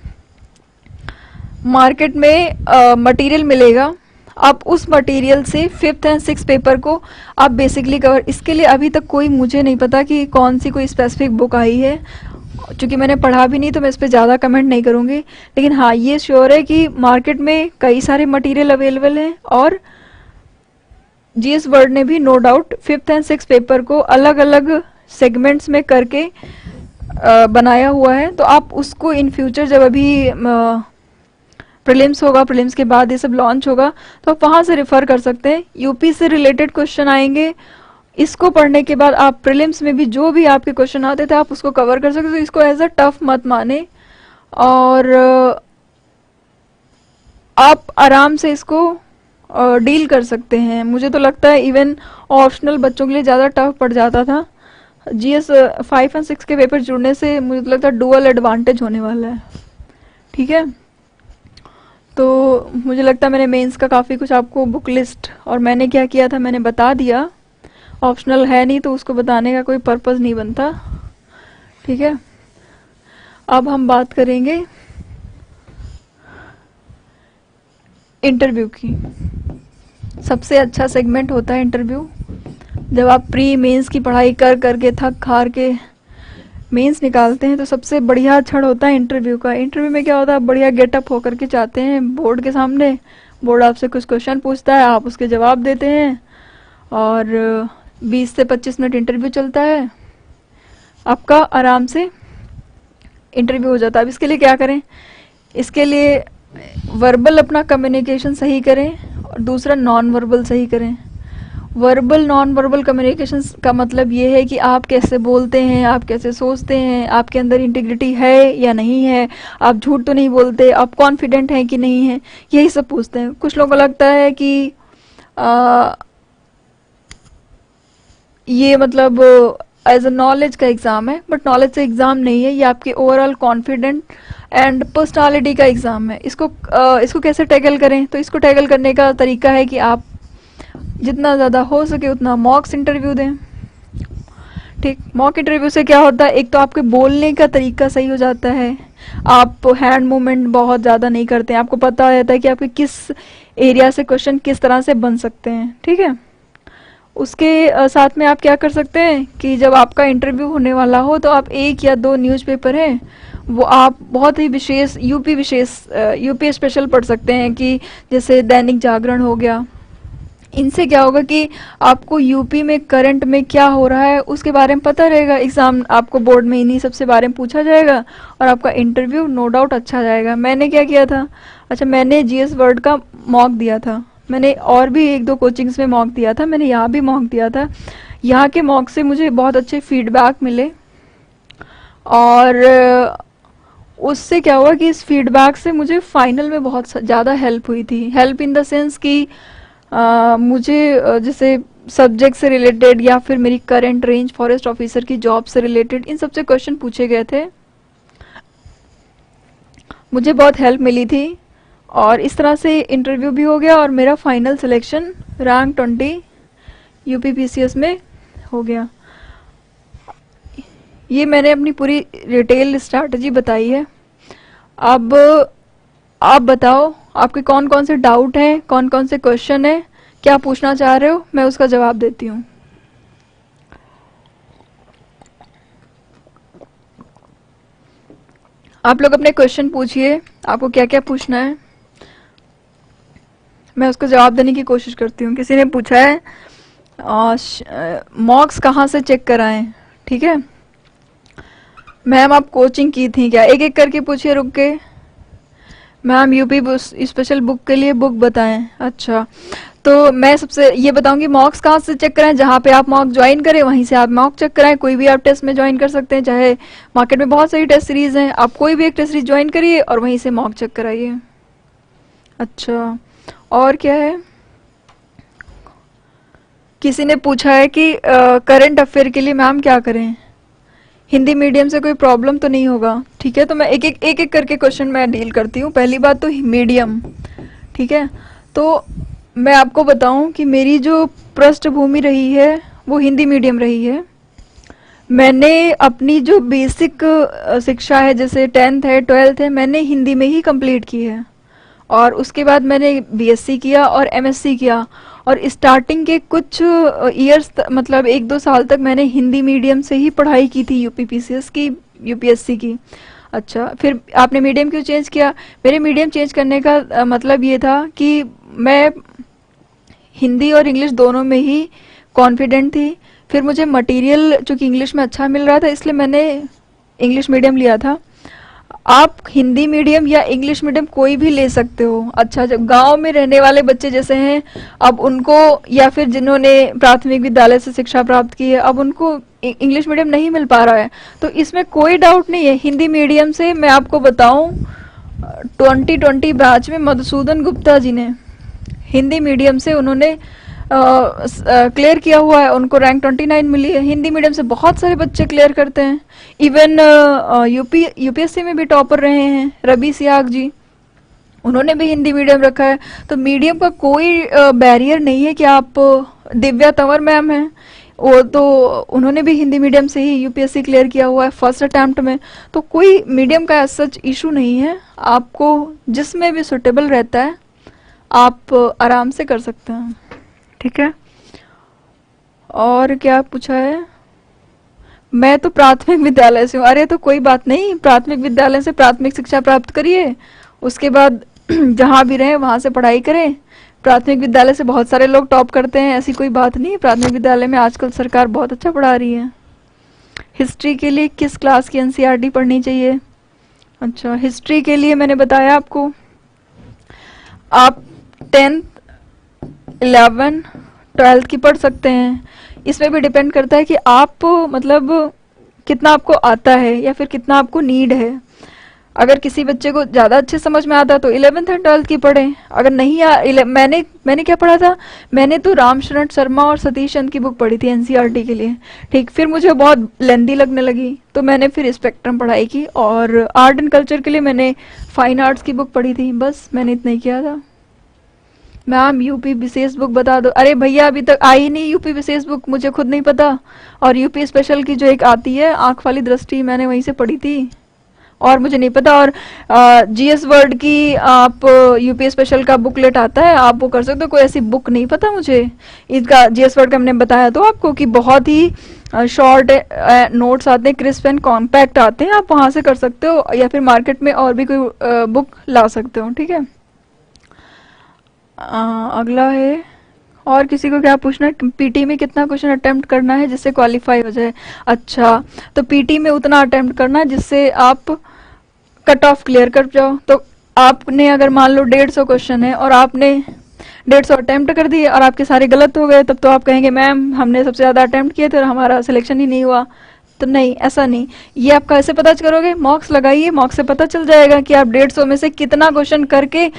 मार्केट में मटेरियल मिलेगा, आप उस मटेरियल से 5th एंड 6th पेपर को आप बेसिकली कवर। इसके लिए अभी तक कोई, मुझे नहीं पता कि कौन सी कोई स्पेसिफिक बुक आई है, क्योंकि मैंने पढ़ा भी नहीं तो मैं इस पर ज़्यादा कमेंट नहीं करूँगी। लेकिन हाँ, ये श्योर है कि मार्केट में कई सारे मटेरियल अवेलेबल हैं और जीएस वर्ड ने भी no doubt 5th and 6th paper को अलग अलग सेगमेंट्स में करके बनाया हुआ है। तो आप उसको इन फ्यूचर जब अभी प्रीलिम्स होगा, प्रीलिम्स के बाद ये सब लॉन्च होगा, तो आप वहाँ से रेफर कर सकते हैं। यूपी से रिलेटेड क्वेश्चन आएंगे, इसको पढ़ने के बाद आप प्रीलिम्स में भी जो भी आपके क्वेश्चन आते थे आप उसको कवर कर सकते हो। तो इसको एज अ टफ मत माने और आप आराम से इसको डील कर सकते हैं। मुझे तो लगता है इवन ऑप्शनल बच्चों के लिए ज़्यादा टफ पड़ जाता था। जीएस 5 एंड 6 के पेपर जुड़ने से मुझे तो लगता है डुअल एडवांटेज होने वाला है। ठीक है, तो मुझे लगता है मैंने मेंस का काफ़ी कुछ आपको बुक लिस्ट और मैंने क्या किया था मैंने बता दिया। ऑप्शनल है नहीं तो उसको बताने का कोई पर्पस नहीं बनता। ठीक है, अब हम बात करेंगे इंटरव्यू की। सबसे अच्छा सेगमेंट होता है इंटरव्यू। जब आप प्री मेंस की पढ़ाई कर करके थक हार के मेंस निकालते हैं तो सबसे बढ़िया क्षण होता है इंटरव्यू का। इंटरव्यू में क्या होता है, आप बढ़िया गेटअप होकर के जाते हैं बोर्ड के सामने, बोर्ड आपसे कुछ क्वेश्चन पूछता है, आप उसके जवाब देते हैं और 20 से 25 मिनट इंटरव्यू चलता है, आपका आराम से इंटरव्यू हो जाता है। अब इसके लिए क्या करें, इसके लिए वर्बल अपना कम्युनिकेशन सही करें और दूसरा नॉन वर्बल सही करें। वर्बल नॉन वर्बल कम्युनिकेशन का मतलब ये है कि आप कैसे बोलते हैं, आप कैसे सोचते हैं, आपके अंदर इंटीग्रिटी है या नहीं है, आप झूठ तो नहीं बोलते, आप कॉन्फिडेंट हैं कि नहीं है, यही सब पूछते हैं। कुछ लोगों को लगता है कि ये मतलब एज अ नॉलेज का एग्ज़ाम है, बट नॉलेज का एग्ज़ाम नहीं है, ये आपके ओवरऑल कॉन्फिडेंट एंड पर्सनालिटी का एग्ज़ाम है। इसको कैसे टैकल करें, तो इसको टैकल करने का तरीका है कि आप जितना ज़्यादा हो सके उतना मॉक्स इंटरव्यू दें। ठीक, मॉक इंटरव्यू से क्या होता है, एक तो आपके बोलने का तरीका सही हो जाता है, आप हैंड मूवमेंट बहुत ज़्यादा नहीं करते हैं, आपको पता रहता है कि आपके किस एरिया से क्वेश्चन किस तरह से बन सकते हैं। ठीक है, उसके साथ में आप क्या कर सकते हैं कि जब आपका इंटरव्यू होने वाला हो तो आप 1 या 2 न्यूज़पेपर हैं वो आप बहुत ही विशेष यूपी स्पेशल पढ़ सकते हैं, कि जैसे दैनिक जागरण हो गया। इनसे क्या होगा कि आपको यूपी में करंट में क्या हो रहा है उसके बारे में पता रहेगा। एग्ज़ाम आपको बोर्ड में इन्हीं सबसे बारे में पूछा जाएगा और आपका इंटरव्यू नो डाउट अच्छा जाएगा। मैंने क्या किया था, अच्छा मैंने जीएस वर्ड का मॉक दिया था, मैंने और भी 1-2 कोचिंग्स में मॉक दिया था, मैंने यहाँ भी मॉक दिया था। यहाँ के मॉक से मुझे बहुत अच्छे फीडबैक मिले और उससे क्या हुआ कि इस फीडबैक से मुझे फाइनल में बहुत ज़्यादा हेल्प हुई थी। हेल्प इन द सेंस कि मुझे जैसे सब्जेक्ट से रिलेटेड या फिर मेरी करंट रेंज फॉरेस्ट ऑफिसर की जॉब से रिलेटेड इन सबसे क्वेश्चन पूछे गए थे, मुझे बहुत हेल्प मिली थी और इस तरह से इंटरव्यू भी हो गया और मेरा final selection rank 20 UP PCS में हो गया। ये मैंने अपनी पूरी डिटेल स्ट्रैटेजी बताई है। अब आप बताओ आपके कौन कौन से डाउट हैं, कौन कौन से क्वेश्चन हैं, क्या पूछना चाह रहे हो, मैं उसका जवाब देती हूँ। आप लोग अपने क्वेश्चन पूछिए, आपको क्या क्या पूछना है। मैं उसको जवाब देने की कोशिश करती हूँ। किसी ने पूछा है मॉक्स कहाँ से चेक कराएं? ठीक है मैम, आप कोचिंग की थी क्या? एक एक करके पूछिए रुक के। मैम यूपी स्पेशल बुक के लिए बुक बताएं। अच्छा, तो मैं सबसे ये बताऊंगी मॉक्स कहाँ से चेक कराएं। जहाँ पे आप मॉक ज्वाइन करें वहीं से आप मॉक चेक कराएं। कोई भी आप टेस्ट में ज्वाइन कर सकते हैं, चाहे मार्केट में बहुत सारी टेस्ट सीरीज हैं, आप कोई भी एक टेस्ट सीरीज ज्वाइन करिए और वहीं से मॉक चेक कराइए। अच्छा, और क्या है? किसी ने पूछा है कि करंट अफेयर के लिए मैम क्या करें? हिंदी मीडियम से कोई प्रॉब्लम तो नहीं होगा? ठीक है, तो मैं एक एक करके क्वेश्चन मैं डील करती हूँ। पहली बात तो मीडियम, ठीक है। तो मैं आपको बताऊं कि मेरी जो पृष्ठभूमि रही है वो हिंदी मीडियम रही है। मैंने अपनी जो बेसिक शिक्षा है, जैसे 10th है 12th है, मैंने हिंदी में ही कंप्लीट की है। और उसके बाद मैंने बीएससी किया और एमएससी किया। और स्टार्टिंग के कुछ ईयर्स मतलब 1-2 साल तक मैंने हिंदी मीडियम से ही पढ़ाई की थी, यूपीपीसीएस की, यूपीएससी की। अच्छा, फिर आपने मीडियम क्यों चेंज किया? मेरे मीडियम चेंज करने का मतलब ये था कि मैं हिंदी और इंग्लिश दोनों में ही कॉन्फिडेंट थी। फिर मुझे मटेरियल चूँकि इंग्लिश में अच्छा मिल रहा था, इसलिए मैंने इंग्लिश मीडियम लिया था। आप हिंदी मीडियम या इंग्लिश मीडियम कोई भी ले सकते हो। अच्छा, जब गांव में रहने वाले बच्चे जैसे हैं, अब उनको, या फिर जिन्होंने प्राथमिक विद्यालय से शिक्षा प्राप्त की है, अब उनको इंग्लिश मीडियम नहीं मिल पा रहा है, तो इसमें कोई डाउट नहीं है। हिंदी मीडियम से मैं आपको बताऊं, 2020 बैच में मधुसूदन गुप्ता जी ने हिंदी मीडियम से उन्होंने क्लियर किया हुआ है, उनको रैंक 29 मिली है। हिंदी मीडियम से बहुत सारे बच्चे क्लियर करते हैं। इवन यूपीएससी में भी टॉपर रहे हैं रवि सियाग जी, उन्होंने भी हिंदी मीडियम रखा है। तो मीडियम का कोई बैरियर नहीं है कि आप, दिव्या तंवर मैम हैं, वो तो उन्होंने भी हिंदी मीडियम से ही यूपीएससी क्लियर किया हुआ है फर्स्ट अटेम्प्ट में। तो कोई मीडियम का सच इशू नहीं है, आपको जिसमें भी सुटेबल रहता है आप आराम से कर सकते हैं। ठीक है, और क्या पूछा है? मैं तो प्राथमिक विद्यालय से हूँ। अरे तो कोई बात नहीं, प्राथमिक विद्यालय से प्राथमिक शिक्षा प्राप्त करिए, उसके बाद जहाँ भी रहें वहाँ से पढ़ाई करें। प्राथमिक विद्यालय से बहुत सारे लोग टॉप करते हैं, ऐसी कोई बात नहीं। प्राथमिक विद्यालय में आजकल सरकार बहुत अच्छा पढ़ा रही है। हिस्ट्री के लिए किस क्लास की एनसीईआरटी पढ़नी चाहिए? अच्छा, हिस्ट्री के लिए मैंने बताया आपको, आप 10th 11 12th की पढ़ सकते हैं। इसमें भी डिपेंड करता है कि आप मतलब कितना आपको आता है या फिर कितना आपको नीड है। अगर किसी बच्चे को ज़्यादा अच्छे समझ में आता तो 11th एंड 12th की पढ़ें। अगर नहीं मैंने क्या पढ़ा था, मैंने तो रामशरण शर्मा और सतीश चंद की बुक पढ़ी थी एनसीईआरटी के लिए। ठीक, फिर मुझे बहुत लेंदी लगने लगी तो मैंने फिर स्पेक्ट्रम पढ़ाई की। और आर्ट एंड कल्चर के लिए मैंने फाइन आर्ट्स की बुक पढ़ी थी, बस मैंने इतना ही किया था। मैम यूपी विशेष बुक बता दो। अरे भैया अभी तक आई नहीं यूपी विशेष बुक, मुझे खुद नहीं पता। और यूपी स्पेशल की जो एक आती है आंख वाली दृष्टि, मैंने वहीं से पढ़ी थी और मुझे नहीं पता। और जीएस वर्ड की आप यूपी स्पेशल का बुकलेट आता है, आप वो कर सकते हो। कोई ऐसी बुक नहीं पता मुझे इसका। जीएस वर्ड का हमने बताया तो आपको कि बहुत ही शॉर्ट नोट्स आते हैं, क्रिस्प एंड कॉम्पैक्ट आते हैं, आप वहां से कर सकते हो, या फिर मार्केट में और भी कोई बुक ला सकते हो। ठीक है, अगला है, और किसी को क्या पूछना है? पीटी में कितना क्वेश्चन अटेम्प्ट करना है जिससे क्वालिफाई हो जाए? अच्छा, तो पीटी में उतना अटेम्प्ट करना है जिससे आप कट ऑफ क्लियर कर जाओ। तो आपने अगर मान लो 150 क्वेश्चन है और आपने 150 अटेम्प्ट कर दिए और आपके सारे गलत हो गए, तब तो आप कहेंगे मैम हमने सबसे ज़्यादा अटेम्प्ट किए थे और हमारा सिलेक्शन ही नहीं हुआ। तो नहीं, ऐसा नहीं। ये आप कैसे पता करोगे? मॉक्स लगाइए, मॉक्स से पता चल जाएगा कि आप 150 में से कितना क्वेश्चन करके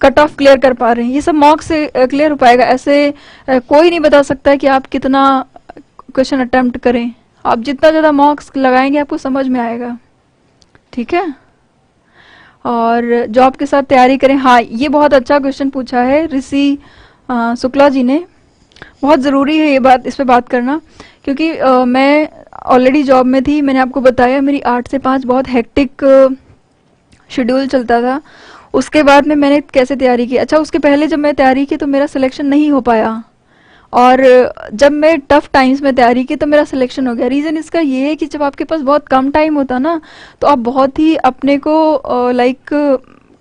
कट ऑफ क्लियर कर पा रहे हैं। ये सब मॉक से क्लियर हो पाएगा। ऐसे कोई नहीं बता सकता है कि आप कितना क्वेश्चन अटेम्प्ट करें। आप जितना ज़्यादा मॉक्स लगाएंगे आपको समझ में आएगा। ठीक है, और जॉब के साथ तैयारी करें। हाँ, ये बहुत अच्छा क्वेश्चन पूछा है ऋषि शुक्ला जी ने। बहुत ज़रूरी है ये बात, इस पर बात करना, क्योंकि मैं ऑलरेडी जॉब में थी। मैंने आपको बताया मेरी 8 से 5 बहुत हेक्टिक शेड्यूल चलता था। उसके बाद में मैंने कैसे तैयारी की? अच्छा, उसके पहले जब मैं तैयारी की तो मेरा सिलेक्शन नहीं हो पाया, और जब मैं टफ टाइम्स में तैयारी की तो मेरा सिलेक्शन हो गया। रीज़न इसका ये है कि जब आपके पास बहुत कम टाइम होता ना, तो आप बहुत ही अपने को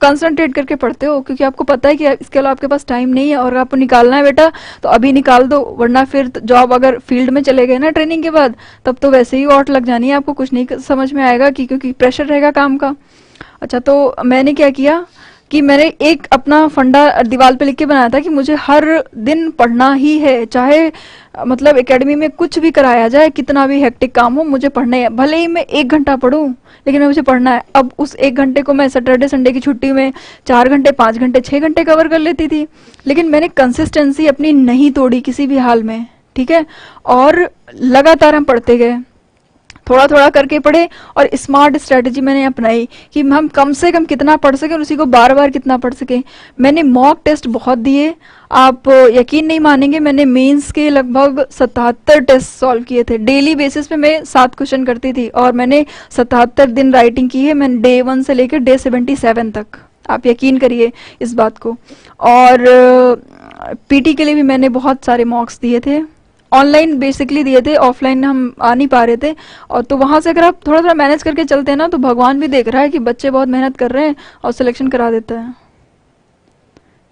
कंसंट्रेट करके पढ़ते हो, क्योंकि आपको पता है कि इसके अलावा आपके पास टाइम नहीं है और आपको निकालना है बेटा तो अभी निकाल दो, वरना फिर जॉब अगर फील्ड में चले गए ना ट्रेनिंग के बाद, तब तो वैसे ही वॉट लग जानी है, आपको कुछ नहीं समझ में आएगा क्योंकि प्रेशर रहेगा काम का। अच्छा, तो मैंने क्या किया कि मैंने एक अपना फंडा दीवार पे लिख के बनाया था कि मुझे हर दिन पढ़ना ही है, चाहे मतलब एकेडमी में कुछ भी कराया जाए, कितना भी हेक्टिक काम हो, मुझे पढ़ना है। भले ही मैं 1 घंटा पढूं, लेकिन मुझे पढ़ना है। अब उस 1 घंटे को मैं सैटरडे संडे की छुट्टी में 4 घंटे, 5 घंटे, 6 घंटे कवर कर लेती थी, लेकिन मैंने कंसिस्टेंसी अपनी नहीं तोड़ी किसी भी हाल में, ठीक है। और लगातार हम पढ़ते गए, थोड़ा थोड़ा करके पढ़े, और स्मार्ट स्ट्रेटजी मैंने अपनाई कि हम कम से कम कितना पढ़ सके और उसी को बार बार कितना पढ़ सके। मैंने मॉक टेस्ट बहुत दिए, आप यकीन नहीं मानेंगे, मैंने मेंस के लगभग 77 टेस्ट सॉल्व किए थे। डेली बेसिस पे मैं 7 क्वेश्चन करती थी और मैंने 77 दिन राइटिंग की है, मैंने डे 1 से लेकर डे 77 तक, आप यकीन करिए इस बात को। और पीटी के लिए भी मैंने बहुत सारे मॉक्स दिए थे, ऑनलाइन बेसिकली दिए थे, ऑफलाइन हम आ नहीं पा रहे थे। और तो वहां से अगर आप थोड़ा थोड़ा मैनेज करके चलते हैं ना, तो भगवान भी देख रहा है कि बच्चे बहुत मेहनत कर रहे हैं और सिलेक्शन करा देता है,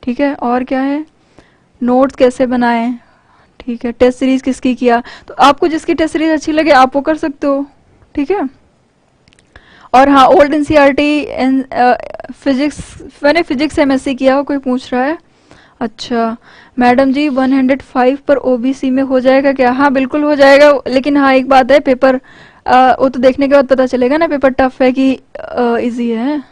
ठीक है। और क्या है, नोट्स कैसे बनाएं, ठीक है। टेस्ट सीरीज किसकी किया, तो आपको जिसकी टेस्ट सीरीज अच्छी लगे आप वो कर सकते हो, ठीक है। और हाँ, ओल्ड एनसीईआरटी फिजिक्स, मैंने फिजिक्स एमएससी किया हो, कोई पूछ रहा है। अच्छा मैडम जी 105 पर ओबीसी में हो जाएगा क्या? हाँ बिल्कुल हो जाएगा, लेकिन हाँ एक बात है, पेपर वो तो देखने के बाद पता चलेगा ना पेपर टफ है कि इजी है।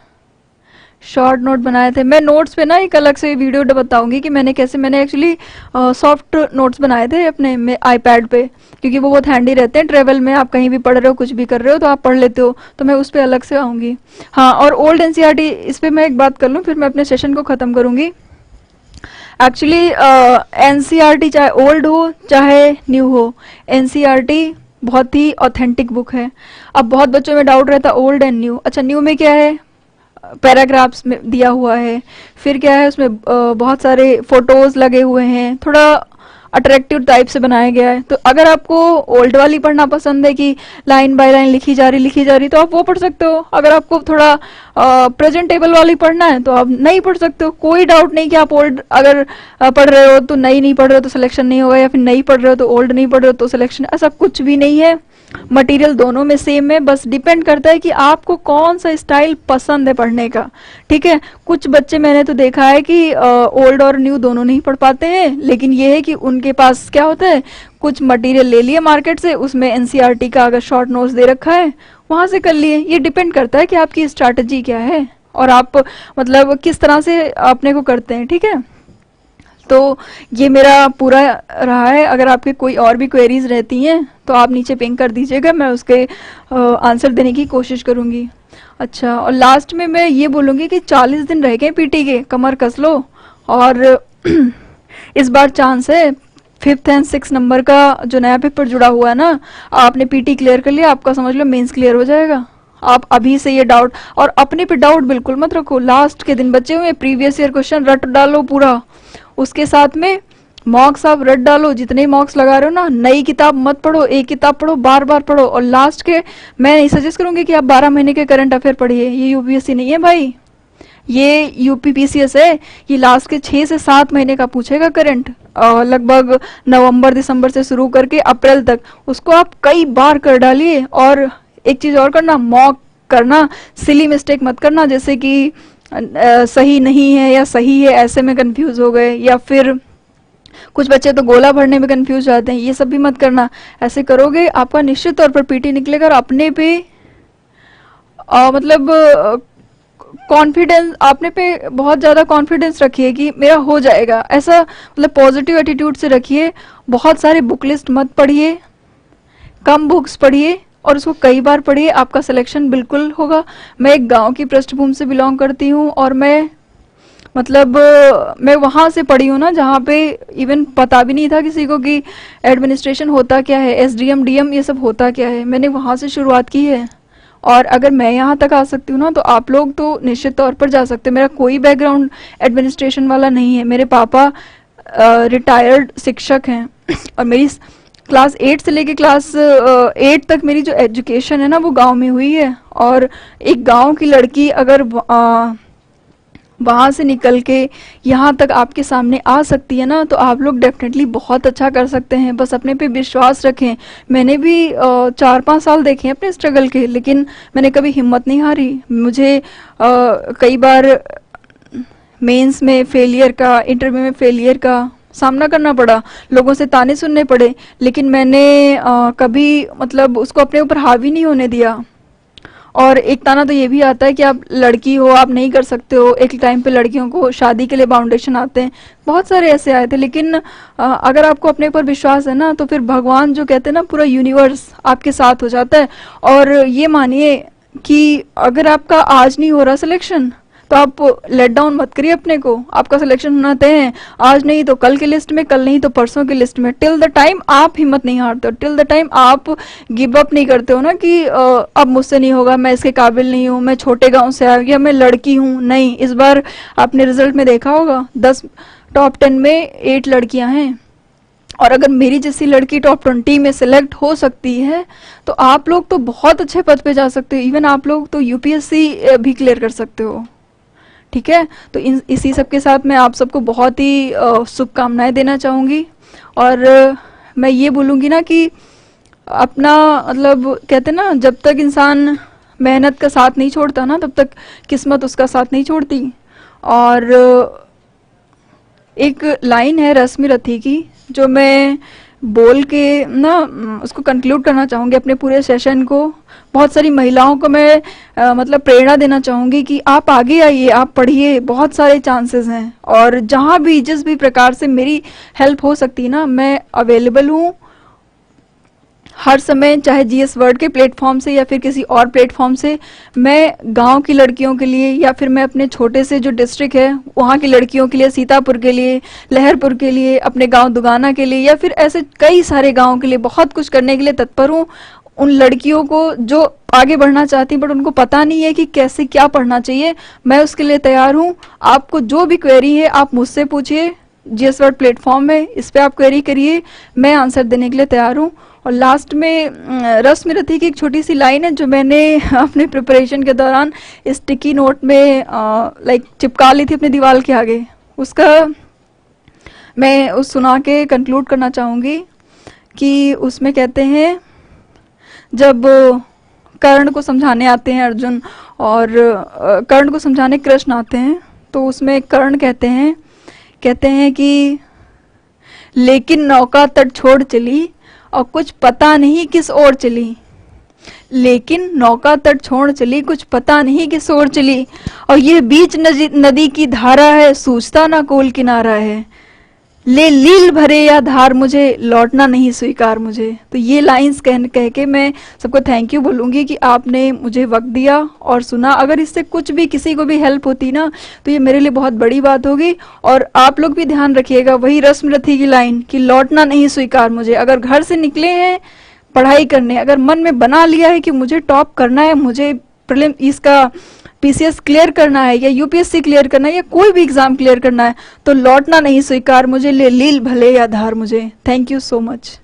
शॉर्ट नोट बनाए थे मैं, नोट्स पे ना एक अलग से वीडियो बताऊंगी कि मैंने कैसे, मैंने एक्चुअली सॉफ्ट नोट्स बनाए थे अपने में आईपैड पे, क्योंकि वो बहुत हैंडी रहते हैं, ट्रेवल में आप कहीं भी पढ़ रहे हो, कुछ भी कर रहे हो तो आप पढ़ लेते हो, तो मैं उस पर अलग से आऊंगी। हाँ, और ओल्ड एनसीईआरटी, इस पर मैं एक बात कर लूँ फिर मैं अपने सेशन को ख़त्म करूंगी। एक्चुअली एनसीईआरटी चाहे ओल्ड हो चाहे न्यू हो, एनसीईआरटी बहुत ही ऑथेंटिक बुक है। अब बहुत बच्चों में डाउट रहता है ओल्ड एंड न्यू। अच्छा, न्यू में क्या है, पैराग्राफ्स में दिया हुआ है, फिर क्या है उसमें बहुत सारे फोटोज लगे हुए हैं, थोड़ा अट्रैक्टिव टाइप से बनाया गया है। तो अगर आपको ओल्ड वाली पढ़ना पसंद है कि लाइन बाय लाइन लिखी जा रही तो आप वो पढ़ सकते हो। अगर आपको थोड़ा प्रेजेंटेबल वाली पढ़ना है तो आप नहीं पढ़ सकते हो। कोई डाउट नहीं कि आप ओल्ड अगर पढ़ रहे हो तो नहीं पढ़ रहे हो तो सिलेक्शन नहीं होगा, या फिर नहीं पढ़ रहे हो तो ओल्ड नहीं पढ़ रहे हो तो सिलेक्शन, ऐसा कुछ भी नहीं है। मटेरियल दोनों में सेम है, बस डिपेंड करता है कि आपको कौन सा स्टाइल पसंद है पढ़ने का, ठीक है। कुछ बच्चे मैंने तो देखा है कि ओल्ड और न्यू दोनों नहीं पढ़ पाते हैं, लेकिन ये है कि उनके पास क्या होता है, कुछ मटेरियल ले लिए मार्केट से, उसमें एनसीईआरटी का अगर शॉर्ट नोट्स दे रखा है वहां से कर लिए। ये डिपेंड करता है कि आपकी स्ट्रैटेजी क्या है और आप मतलब किस तरह से अपने को करते हैं, ठीक है। तो ये मेरा पूरा रहा है। अगर आपके कोई और भी क्वेरीज रहती हैं तो आप नीचे पिंग कर दीजिएगा, मैं उसके आंसर देने की कोशिश करूंगी। अच्छा, और लास्ट में मैं ये बोलूँगी कि 40 दिन रह गए पीटी के, कमर कस लो। और इस बार चांस है 5th एंड 6 नंबर का जो नया पेपर जुड़ा हुआ है ना, आपने पीटी क्लियर कर लिया, आपका समझ लो मेंस क्लियर हो जाएगा। आप अभी से ये डाउट, और अपने पे डाउट बिल्कुल मत रखो, लास्ट के दिन बचे हुए प्रीवियस ईयर क्वेश्चन रट डालो पूरा, उसके साथ में मॉक्स आप रट डालो, जितने मॉक्स लगा रहे हो ना, नई किताब मत पढ़ो, एक किताब पढ़ो, बार बार पढ़ो। और लास्ट के मैं नहीं सजेस्ट करूंगी कि आप 12 महीने के करंट अफेयर पढ़िए, ये यूपीएससी नहीं है भाई, ये यूपीपीसीएस है। ये लास्ट के 6 से 7 महीने का पूछेगा करंट, लगभग नवंबर दिसंबर से शुरू करके अप्रैल तक, उसको आप कई बार कर डालिए। और एक चीज और करना, मॉक करना, सिली मिस्टेक मत करना, जैसे कि सही नहीं है या सही है ऐसे में कंफ्यूज हो गए, या फिर कुछ बच्चे तो गोला भरने में कंफ्यूज जाते हैं, ये सब भी मत करना। ऐसे करोगे आपका निश्चित तौर पर पीटी निकलेगा। और अपने पे मतलब कॉन्फिडेंस, अपने पे बहुत ज़्यादा कॉन्फिडेंस रखिए कि मेरा हो जाएगा, ऐसा मतलब पॉजिटिव एटीट्यूड से रखिए। बहुत सारे बुक लिस्ट मत पढ़िए, कम बुक्स पढ़िए और उसको कई बार पढ़िए, आपका सिलेक्शन बिल्कुल होगा। मैं एक गांव की पृष्ठभूमि से बिलोंग करती हूँ और मैं मतलब मैं वहाँ से पढ़ी हूँ ना जहाँ पे इवन पता भी नहीं था किसी को कि एडमिनिस्ट्रेशन होता क्या है, एसडीएम डीएम ये सब होता क्या है। मैंने वहाँ से शुरुआत की है और अगर मैं यहाँ तक आ सकती हूँ ना तो आप लोग तो निश्चित तौर पर जा सकते हैं। मेरा कोई बैकग्राउंड एडमिनिस्ट्रेशन वाला नहीं है, मेरे पापा रिटायर्ड शिक्षक हैं और मेरी क्लास 8 से लेके क्लास 8 तक मेरी जो एजुकेशन है ना वो गांव में हुई है। और एक गांव की लड़की अगर वहाँ से निकल के यहाँ तक आपके सामने आ सकती है ना, तो आप लोग डेफिनेटली बहुत अच्छा कर सकते हैं। बस अपने पे विश्वास रखें। मैंने भी 4-5 साल देखे हैं अपने स्ट्रगल के, लेकिन मैंने कभी हिम्मत नहीं हारी। मुझे कई बार मेंस में फेलियर का, इंटरव्यू में फेलियर का सामना करना पड़ा, लोगों से ताने सुनने पड़े, लेकिन मैंने कभी मतलब उसको अपने ऊपर हावी नहीं होने दिया। और एक ताना तो ये भी आता है कि आप लड़की हो, आप नहीं कर सकते हो। एक टाइम पे लड़कियों को शादी के लिए बाउंडेशन आते हैं, बहुत सारे ऐसे आए थे। लेकिन अगर आपको अपने ऊपर विश्वास है ना, तो फिर भगवान जो कहते हैं ना, पूरा यूनिवर्स आपके साथ हो जाता है। और ये मानिए कि अगर आपका आज नहीं हो रहा सिलेक्शन, तो आप लेट डाउन मत करिए अपने को। आपका सिलेक्शन होना तय है, आज नहीं तो कल की लिस्ट में, कल नहीं तो परसों की लिस्ट में। टिल द टाइम आप हिम्मत नहीं हारते हो, टिल द टाइम आप गिव अप नहीं करते हो ना कि अब मुझसे नहीं होगा, मैं इसके काबिल नहीं हूँ, मैं छोटे गांव से आ गया, मैं लड़की हूँ। नहीं, इस बार आपने रिजल्ट में देखा होगा 10 टॉप 10 में 8 लड़कियां हैं। और अगर मेरी जैसी लड़की टॉप 20 में सिलेक्ट हो सकती है, तो आप लोग तो बहुत अच्छे पद पे जा सकते हो। इवन आप लोग तो यूपीएससी भी क्लियर कर सकते हो। ठीक है, तो इसी सब के साथ मैं आप सबको बहुत ही शुभकामनाएं देना चाहूँगी। और मैं ये बोलूँगी ना कि अपना मतलब कहते ना, जब तक इंसान मेहनत का साथ नहीं छोड़ता ना, तब तक किस्मत उसका साथ नहीं छोड़ती। और एक लाइन है रश्मि रथी की, जो मैं बोल के ना उसको कंक्लूड करना चाहूँगी अपने पूरे सेशन को। बहुत सारी महिलाओं को मैं मतलब प्रेरणा देना चाहूँगी कि आप आगे आइए, आप पढ़िए, बहुत सारे चांसेस हैं। और जहाँ भी जिस भी प्रकार से मेरी हेल्प हो सकती है ना, मैं अवेलेबल हूँ हर समय, चाहे जीएस वर्ड के प्लेटफॉर्म से या फिर किसी और प्लेटफॉर्म से। मैं गांव की लड़कियों के लिए, या फिर मैं अपने छोटे से जो डिस्ट्रिक्ट है वहाँ की लड़कियों के लिए, सीतापुर के लिए, लहरपुर के लिए, अपने गांव दुगाना के लिए, या फिर ऐसे कई सारे गाँव के लिए बहुत कुछ करने के लिए तत्पर हूँ। उन लड़कियों को जो आगे बढ़ना चाहती बट उनको पता नहीं है कि कैसे क्या पढ़ना चाहिए, मैं उसके लिए तैयार हूँ। आपको जो भी क्वेरी है आप मुझसे पूछिए, जीएस वर्ड प्लेटफॉर्म है, इस पे आप क्वेरी करिए, मैं आंसर देने के लिए तैयार हूँ। और लास्ट में रश्मि रथी की एक छोटी सी लाइन है जो मैंने अपने प्रिपरेशन के दौरान स्टिकी नोट में लाइक चिपका ली थी अपने दीवार के आगे। उसका मैं उस सुना के कंक्लूड करना चाहूँगी कि उसमें कहते हैं, जब कर्ण को समझाने आते हैं अर्जुन और कर्ण को समझाने कृष्ण आते हैं, तो उसमें कर्ण कहते हैं कि लेकिन नौका तट छोड़ चली और कुछ पता नहीं किस ओर चली। लेकिन नौका तट छोड़ चली, कुछ पता नहीं किस ओर चली, और यह बीच नदी की धारा है, सूझता ना कोल किनारा है। ले लील भरे या धार मुझे, लौटना नहीं स्वीकार मुझे। तो ये लाइंस कह के मैं सबको थैंक यू बोलूँगी कि आपने मुझे वक्त दिया और सुना। अगर इससे कुछ भी किसी को भी हेल्प होती ना, तो ये मेरे लिए बहुत बड़ी बात होगी। और आप लोग भी ध्यान रखिएगा वही रश्मि रथी की लाइन कि लौटना नहीं स्वीकार मुझे। अगर घर से निकले हैं पढ़ाई करने, अगर मन में बना लिया है कि मुझे टॉप करना है, मुझे प्रीलिम इसका पीसीएस क्लियर करना है या यूपीएससी क्लियर करना है या कोई भी एग्जाम क्लियर करना है, तो लौटना नहीं स्वीकार मुझे, ले लील भले या धार मुझे। Thank you so much.